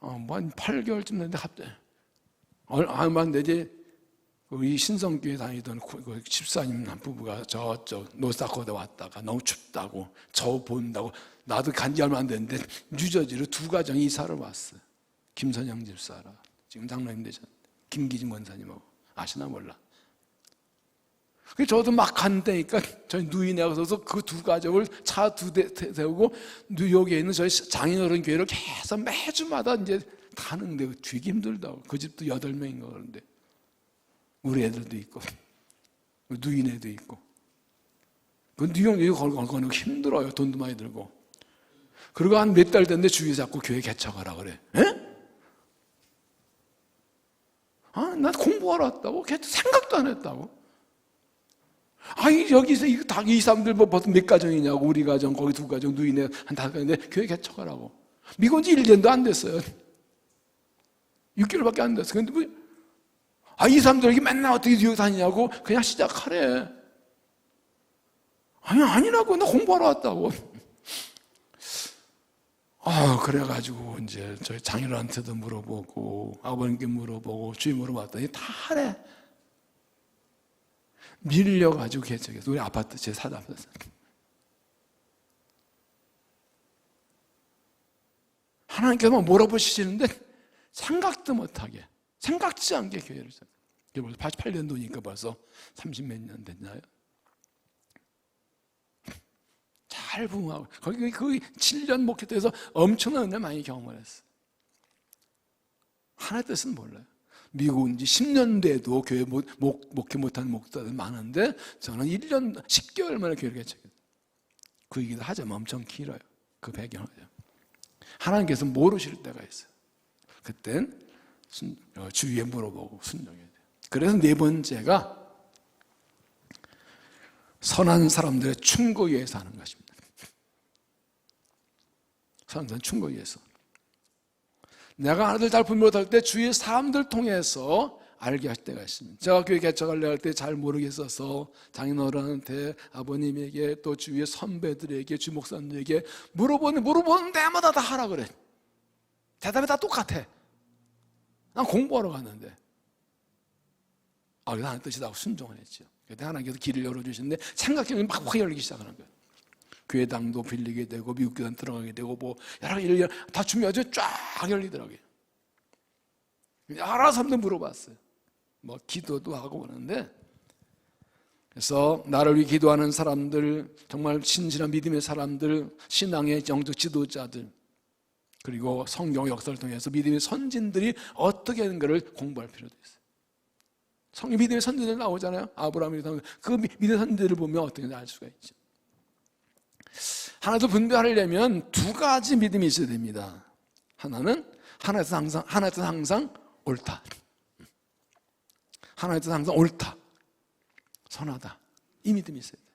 한 8개월쯤 됐는데 갑자기 얼마 안 되지 이 신성교회 다니던 그 집사님 한 부부가 저쪽 노스다코다 왔다가 너무 춥다고 저 본다고 나도 간지 얼마 안 됐는데 뉴저지로 두 가정이 이사를 왔어요. 김선영 집사라 지금 장로님 되셨는데 김기진 권사님하고. 아시나 몰라. 저도 막 간다니까 저희 누이네하고 서서 그 두 가족을 차 두 대 세우고 뉴욕에 있는 저희 장인어른 교회를 계속 매주마다 이제 가는데 되게 힘들다고. 그 집도 8명인가 그런데 우리 애들도 있고 누이네도 있고 그 뉴욕에 걸거는 힘들어요. 돈도 많이 들고. 그리고 한 몇 달 됐는데 주위에 자꾸 교회 개척하라 그래. 에? 난 공부하러 왔다고? 생각도 안 했다고? 여기서 이 사람들 몇 가정이냐고. 우리 가정, 거기 2가정, 누이네 한 5가정인데 교회 개척하라고. 미국 온 지 1년도 안 됐어요. 6개월밖에 안 됐어. 근데 이 사람들 여기 맨날 어떻게 뉴욕 다니냐고. 그냥 시작하래. 아니라고. 나 공부하러 왔다고. 그래가지고 이제 저희 장인어른한테도 물어보고 아버님께 물어보고 주위 물어봤더니 다 하래. 밀려가지고 개척해서 우리 아파트 제 사담에서 하나님께서 물어보시는데 생각도 못하게 생각지 않게 교회를 시작해요. 벌써 88년도니까 벌써 30몇 년 됐나요? 잘 부흥하고 거기 7년 목회에서 엄청난 은혜 많이 경험을 했어요. 하나의 뜻은 몰라요. 미국 온 지 10년 돼도 교회 목회 못하는 목사들 많은데 저는 1년 10개월 만에 교회를 개척했어요. 그 얘기도 하자면 엄청 길어요. 그 배경을. 하나님께서 모르실 때가 있어요. 그땐 주위에 물어보고 순종해야 돼요. 그래서 4번째가 선한 사람들의 충고 위에서 하는 것입니다. 선한 사람 충고 위에서. 내가 하나들 잘 분별 못할 때 주위의 사람들 통해서 알게 할 때가 있습니다. 제가 교회 개척하려 할 때 잘 모르겠어서 장인어른한테, 아버님에게, 또 주위의 선배들에게, 주목사님에게 물어보는 데마다 다 하라 그래. 대답이 다 똑같아. 난 공부하러 갔는데. 그래서 하나님 뜻이다 하고 순종을 했죠. 그때 하나님께서 길을 열어주시는데 생각해보면 막 열리기 시작하는 거예요. 교회당도 빌리게 되고 미국 교단 들어가게 되고 여러 가지 다 준비하죠. 쫙 열리더라고요. 여러 사람들 물어봤어요. 기도도 하고 그러는데, 그래서 나를 위해 기도하는 사람들, 정말 신실한 믿음의 사람들, 신앙의 영적 지도자들, 그리고 성경 역사를 통해서 믿음의 선진들이 어떻게 하는가를 공부할 필요도 있어요. 성경 믿음의 선진들 나오잖아요. 아브라함이 그 믿음의 선진들을 보면 어떻게 알 수가 있죠. 하나 더 분별하려면 2가지 믿음이 있어야 됩니다. 하나는 하나의 뜻 항상 옳다. 하나의 뜻 항상 옳다. 선하다. 이 믿음이 있어야 돼요.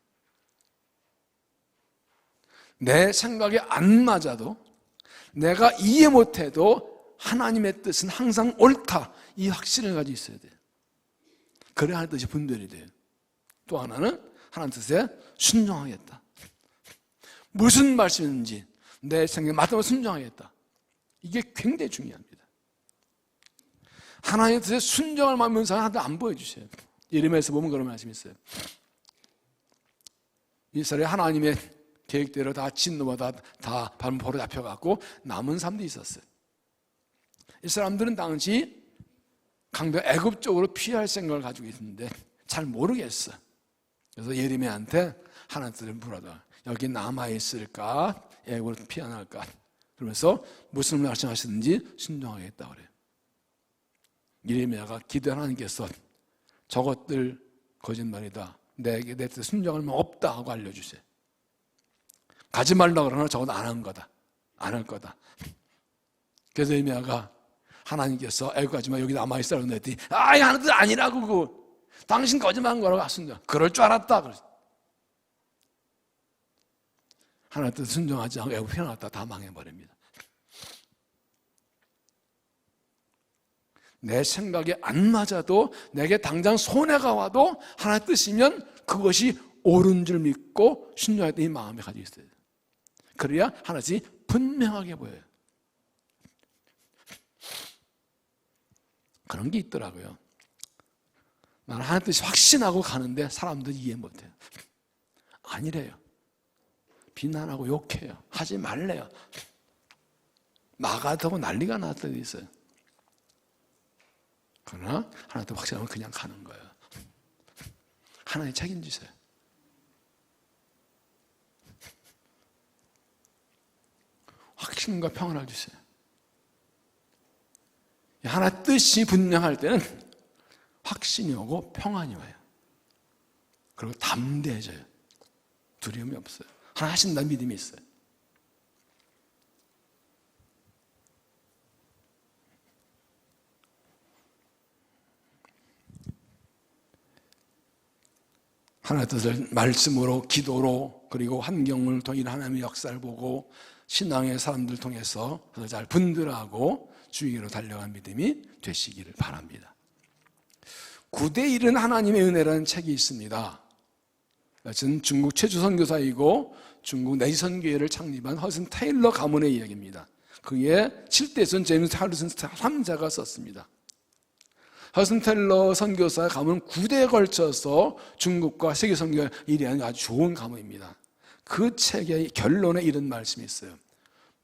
내 생각에 안 맞아도, 내가 이해 못해도 하나님의 뜻은 항상 옳다. 이 확신을 가지고 있어야 돼요. 그래야 하나님 뜻이 분별이 돼요. 또 하나는 하나님 뜻에 순종하겠다. 무슨 말씀인지 내 생각에 맞다면 순종하겠다. 이게 굉장히 중요합니다. 하나님의 뜻에 순종할 마음은 하나도 안 보여주셔요. 예레미야에서 보면 그런 말씀이 있어요. 이스라엘 하나님의 계획대로 다 진노마다 다 발포로 잡혀갖고 남은 사람들이 있었어요. 이 사람들은 당시 강도 애굽 쪽으로 피할 생각을 가지고 있는데 잘 모르겠어. 그래서 예레미야한테 하나님 뜻을 물어다. 여기 남아있을까? 애굽으로 피어날까? 그러면서 무슨 말씀하시든지 순종하겠다 그래요. 예레미야가 기도한 하나님께서 저것들 거짓말이다. 내 뜻에 순종할 만 없다 하고 알려주세요. 가지 말라 그러나 저건 안 한 거다. 안 할 거다. 그래서 예레미야가 하나님께서 애굽 가지 마, 여기 남아있으라고 했더니 하나님 뜻 아니라고 그거. 당신 거짓말한 거라고 순종. 그럴 줄 알았다. 그랬어. 하나님 뜻 순종하지 않고 애굽 피어났다 다 망해버립니다. 내 생각에 안 맞아도, 내게 당장 손해가 와도 하나님 뜻이면 그것이 옳은 줄 믿고 순종하겠다는 이 마음을 가지고 있어야 돼요. 그래야 하나님이 분명하게 보여요. 그런 게 있더라고요. 나는 하나님 뜻이 확신하고 가는데 사람들이 이해 못해요. 아니래요. 비난하고 욕해요. 하지 말래요. 막아도 난리가 났던 데 있어요. 그러나 하나님도 확신하면 그냥 가는 거예요. 하나님 책임지세요. 확신과 평안을 주세요. 하나 뜻이 분명할 때는 확신이 오고 평안이 와요. 그리고 담대해져요. 두려움이 없어요. 하나 하신다는 믿음이 있어요. 하나님의 뜻을 말씀으로, 기도로, 그리고 환경을 통해 하나님의 역사를 보고 신앙의 사람들 통해서 잘 분별하고 주의로 달려간 믿음이 되시기를 바랍니다. 9대1은 하나님의 은혜라는 책이 있습니다. 이것은 중국 최초 선교사이고 중국 내지선교회를 창립한 허슨 테일러 가문의 이야기입니다. 그의 7대손 제임스 하리슨 3자가 썼습니다. 허슨 테일러 선교사 가문은 9대에 걸쳐서 중국과 세계 선교를 일하는 아주 좋은 가문입니다. 그 책의 결론에 이런 말씀이 있어요.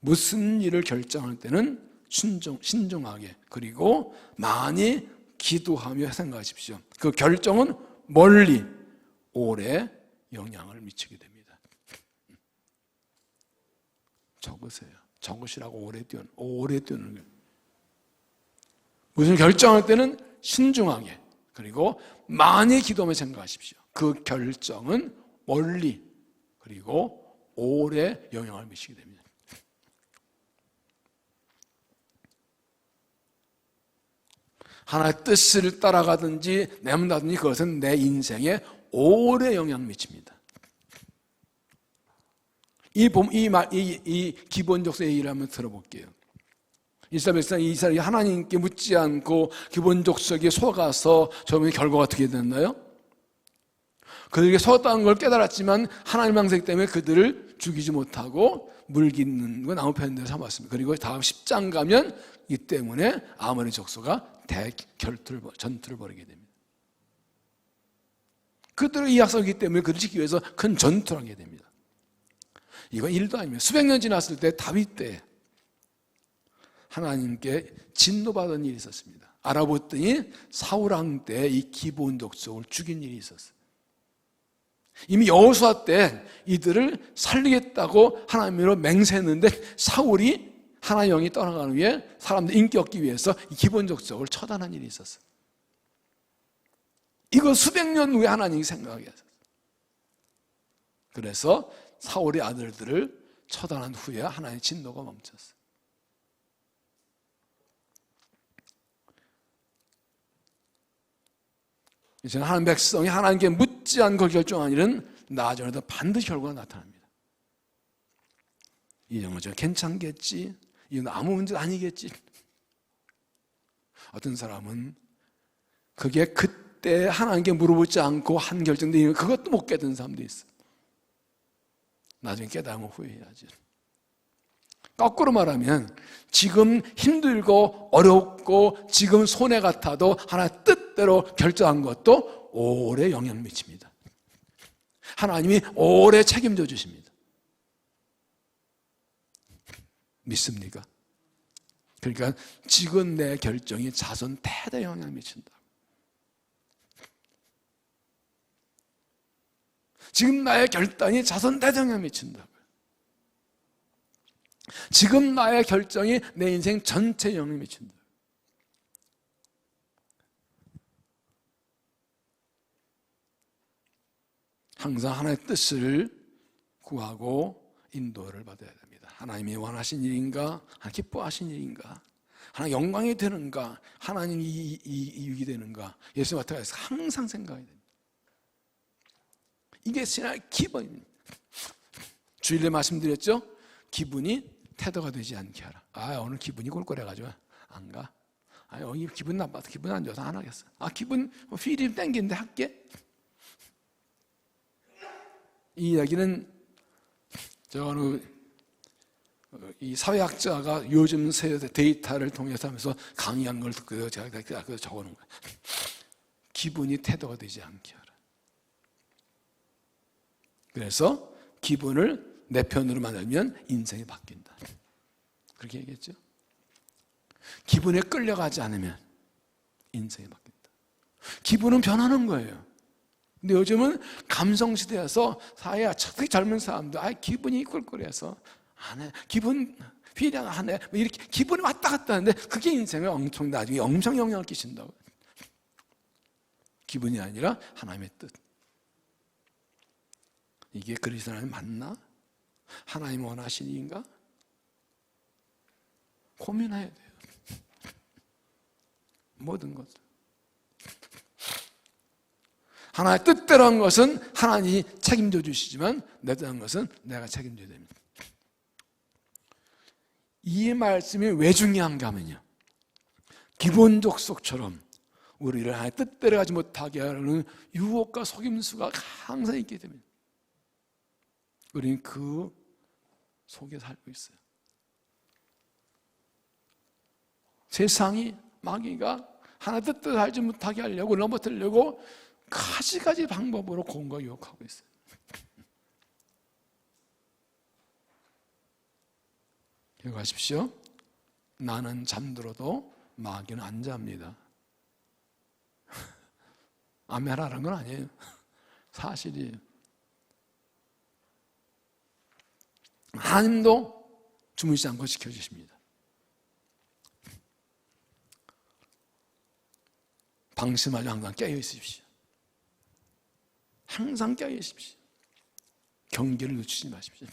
무슨 일을 결정할 때는 신중하게, 그리고 많이 기도하며 생각하십시오. 그 결정은 멀리, 오래 영향을 미치게 됩니다. 적으세요. 적으시라고 오래 뛰는 거예요. 무슨 결정할 때는 신중하게, 그리고 많이 기도하며 생각하십시오. 그 결정은 멀리, 그리고 오래 영향을 미치게 됩니다. 하나의 뜻을 따라가든지 내문다든지 그것은 내 인생에 오래 영향을 미칩니다. 이 기본적 얘기를 한번 들어볼게요. 이스라엘이 하나님께 묻지 않고 기본적 속에 속아서 저번에 결과가 어떻게 됐나요? 그들에게 속았다는 걸 깨달았지만 하나님 방식 때문에 그들을 죽이지 못하고 물기는 거 나무 편대로 삼았습니다. 그리고 다음 10장 가면 이 때문에 아모리 족속가 전투를 벌이게 됩니다. 그들의 이 약속이기 때문에 그들을 지키기 위해서 큰 전투를 하게 됩니다. 이건 일도 아닙니다. 수백 년 지났을 때 다윗 때 하나님께 진노받은 일이 있었습니다. 알아봤더니 사울 왕 때 이 기브온 족속을 죽인 일이 있었어요. 이미 여호수아 때 이들을 살리겠다고 하나님으로 맹세했는데 사울이 하나님의 영이 떠나가는 후에 사람들 인기 얻기 위해서 이 기브온 족속을 처단한 일이 있었어요. 이거 수백 년 후에 하나님이 생각하게 하셨어요. 그래서 사울의 아들들을 처단한 후에 하나님의 진노가 멈췄어요. 이제 하나님 백성이 하나님께 묻지 않고 결정한 일은 나중에도 반드시 결과가 나타납니다. 이 영혼 저 괜찮겠지? 이건 아무 문제 아니겠지? 어떤 사람은 그게 그때 하나님께 물어보지 않고 한 결정된 그것도 못 깨닫는 사람도 있어요. 나중에 깨달으면 후회해야지. 거꾸로 말하면 지금 힘들고 어렵고 지금 손해 같아도 하나의 뜻대로 결정한 것도 오래 영향을 미칩니다. 하나님이 오래 책임져 주십니다. 믿습니까? 그러니까 지금 내 결정이 자손 대대에 영향을 미친다. 지금 나의 결단이 자손 대대에 영향을 미친다고요. 지금 나의 결정이 내 인생 전체에 영향을 미친다. 항상 하나님의 뜻을 구하고 인도를 받아야 됩니다. 하나님이 원하신 일인가? 하나님 기뻐하신 일인가? 하나님 영광이 되는가? 하나님 이익이 되는가? 예수님 같은 경우에서 항상 생각해야 됩니다. 이게 신앙의 기본입니다. 주일에 말씀드렸죠? 기분이 태도가 되지 않게 하라. 오늘 기분이 꼴꼴해가지고 안 가. 오늘 기분 나빠서 기분 안 좋아서 안 하겠어. 기분 필이 땡기는데 할게. 이 이야기는 이 사회학자가 요즘 세대 데이터를 통해서 하면서 강의한 걸 듣고 제가 적어놓은 거예요. 기분이 태도가 되지 않게 하라. 그래서 기분을 내 편으로 만들면 인생이 바뀐다. 그렇게 얘기했죠. 기분에 끌려가지 않으면 인생이 바뀐다. 기분은 변하는 거예요. 근데 요즘은 감성시대여서 사회야, 특히 젊은 사람들, 기분이 꿀꿀해서 안 해. 기분 휘량 안 해. 이렇게 기분이 왔다 갔다 하는데 그게 인생에 엄청 나중에 엄청 영향을 끼친다고. 기분이 아니라 하나님의 뜻. 이게 그리스도 하나님 맞나? 하나님 원하시는 일인가? 고민해야 돼요. 모든 것을. 하나의 뜻대로 한 것은 하나님이 책임져 주시지만 내 뜻 한 것은 내가 책임져야 됩니다. 이 말씀이 왜 중요한가 하면요, 기본 족속처럼 우리를 하나의 뜻대로 하지 못하게 하는 유혹과 속임수가 항상 있기 때문에 우리는 그 속에 살고 있어요. 세상이, 마귀가 하나 뜻대로 하지 못하게 하려고, 넘어뜨리려고 가지가지 방법으로 공과 유혹하고 있어요. 기억하십시오. 나는 잠들어도 마귀는 안 잡니다. 아멘하라는 건 아니에요. 사실이에요. 하나님도 주무시지 않고 지켜주십니다. 방심하지 항상 깨어 있으십시오. 항상 깨어 있으십시오. 경계를 늦추지 마십시오.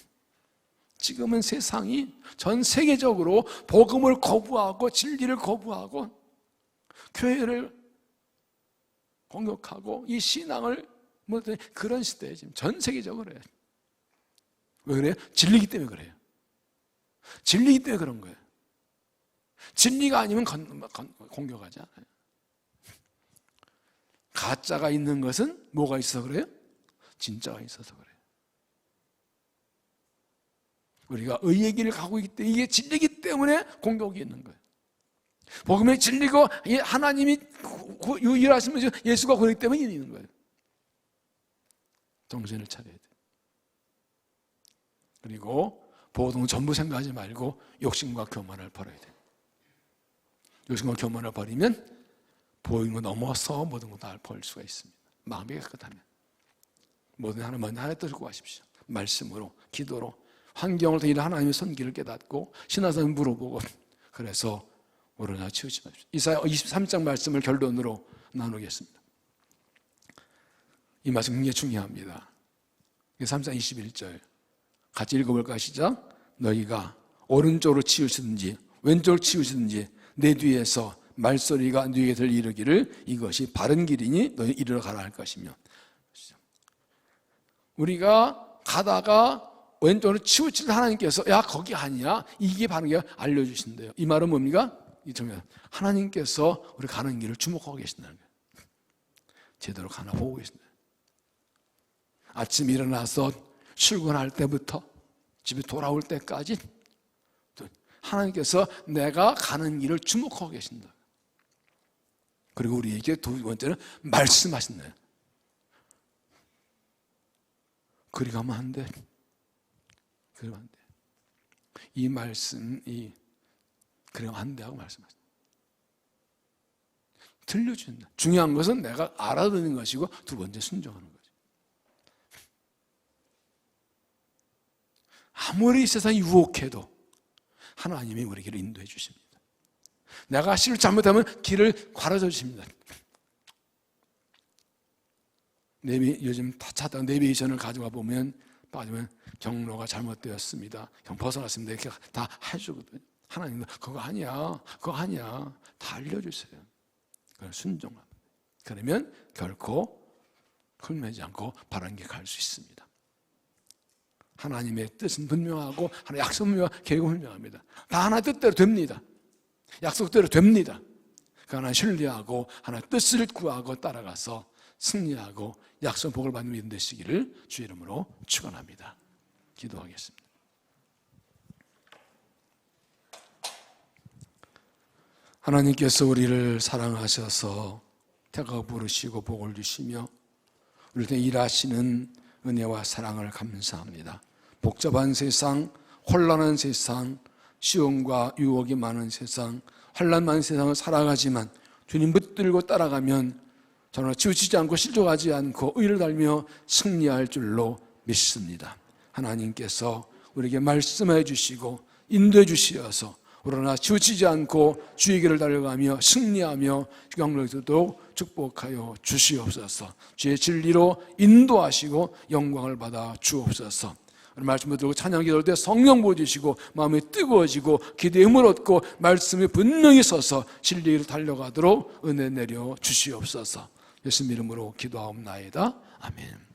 지금은 세상이 전 세계적으로 복음을 거부하고 진리를 거부하고 교회를 공격하고 이 신앙을 그런 시대에 지금 전 세계적으로 해요. 왜 그래요? 진리이기 때문에 그래요. 진리이기 때문에 그런 거예요. 진리가 아니면 공격하지 않아요. 가짜가 있는 것은 뭐가 있어서 그래요? 진짜가 있어서 그래요. 우리가 의의 길을 가고 있기 때문에, 이게 진리이기 때문에 공격이 있는 거예요. 복음의 진리고 하나님이 일하시면서 예수가 그렇기 때문에 있는 거예요. 정신을 차려야 돼요. 그리고 보통은 전부 생각하지 말고 욕심과 교만을 버려야 돼요. 욕심과 교만을 버리면 보이는 거 넘어서 모든 거 다 볼 수가 있습니다. 마음이 깨끗하면 모든 하나님 먼저 하나 들고 가십시오. 말씀으로, 기도로, 환경을 통해 하나님의 손길을 깨닫고 신앙생활 물어보고, 그래서 오로나 치우치 마십시오. 이사야 23장 말씀을 결론으로 나누겠습니다. 이 말씀 굉장히 중요합니다. 3장 21절 같이 읽어볼까? 시작. 너희가 오른쪽으로 치우시든지 왼쪽으로 치우시든지 내 뒤에서 말소리가 너희에게 들 이르기를 이것이 바른 길이니 너희 이리로 가라 할 것이며. 우리가 가다가 왼쪽으로 치우칠 하나님께서 야 거기 아니야, 이게 바른 길 알려주신대요. 이 말은 뭡니까? 하나님께서 우리 가는 길을 주목하고 계신다는 거예요. 제대로 가나 보고 계신다. 아침 일어나서 출근할 때부터 집에 돌아올 때까지 하나님께서 내가 가는 길을 주목하고 계신다. 그리고 우리에게 두 번째는 말씀하신다. 그리 가면 안 돼. 그러면 안 돼. 이 말씀이 그러면 안 돼 하고 말씀하신다. 들려준다. 중요한 것은 내가 알아듣는 것이고 두 번째 순종하는 거죠. 아무리 세상이 유혹해도 하나님이 우리 길을 인도해 주십니다. 내가 실을 잘못하면 길을 가려져 주십니다. 요즘 다 찾다가 내비게이션을 가져가 보면 빠지면 경로가 잘못되었습니다, 벗어났습니다, 이렇게 다 해주거든요. 하나님은 그거 아니야, 그거 아니야, 다 알려주세요. 그걸 순종합니다. 그러면 결코 흠매지 않고 바른 길 갈 수 있습니다. 하나님의 뜻은 분명하고 하나님의 약속은 분명하고 계획은 분명합니다. 다 하나의 뜻대로 됩니다. 약속대로 됩니다. 그 하나님 신뢰하고 하나의 뜻을 구하고 따라가서 승리하고 약속 복을 받는 믿음 되시기를 주 이름으로 축원합니다. 기도하겠습니다. 하나님께서 우리를 사랑하셔서 택하고 부르시고 복을 주시며 우리를 통해 일하시는 은혜와 사랑을 감사합니다. 복잡한 세상, 혼란한 세상, 시험과 유혹이 많은 세상, 환난 많은 세상을 살아가지만 주님 붙들고 따라가면 저는 치우치지 않고 실족하지 않고 의를 달며 승리할 줄로 믿습니다. 하나님께서 우리에게 말씀해 주시고 인도해 주시어서 그러나 치우치지 않고 주의 길을 달려가며 승리하며 영광스럽도록 축복하여 주시옵소서. 주의 진리로 인도하시고 영광을 받아 주옵소서. 말씀을 들고 찬양 기도할 때 성령 부어주시고 마음이 뜨거워지고 기도의 힘을 얻고 말씀이 분명히 서서 진리를 달려가도록 은혜 내려 주시옵소서. 예수님 이름으로 기도하옵나이다. 아멘.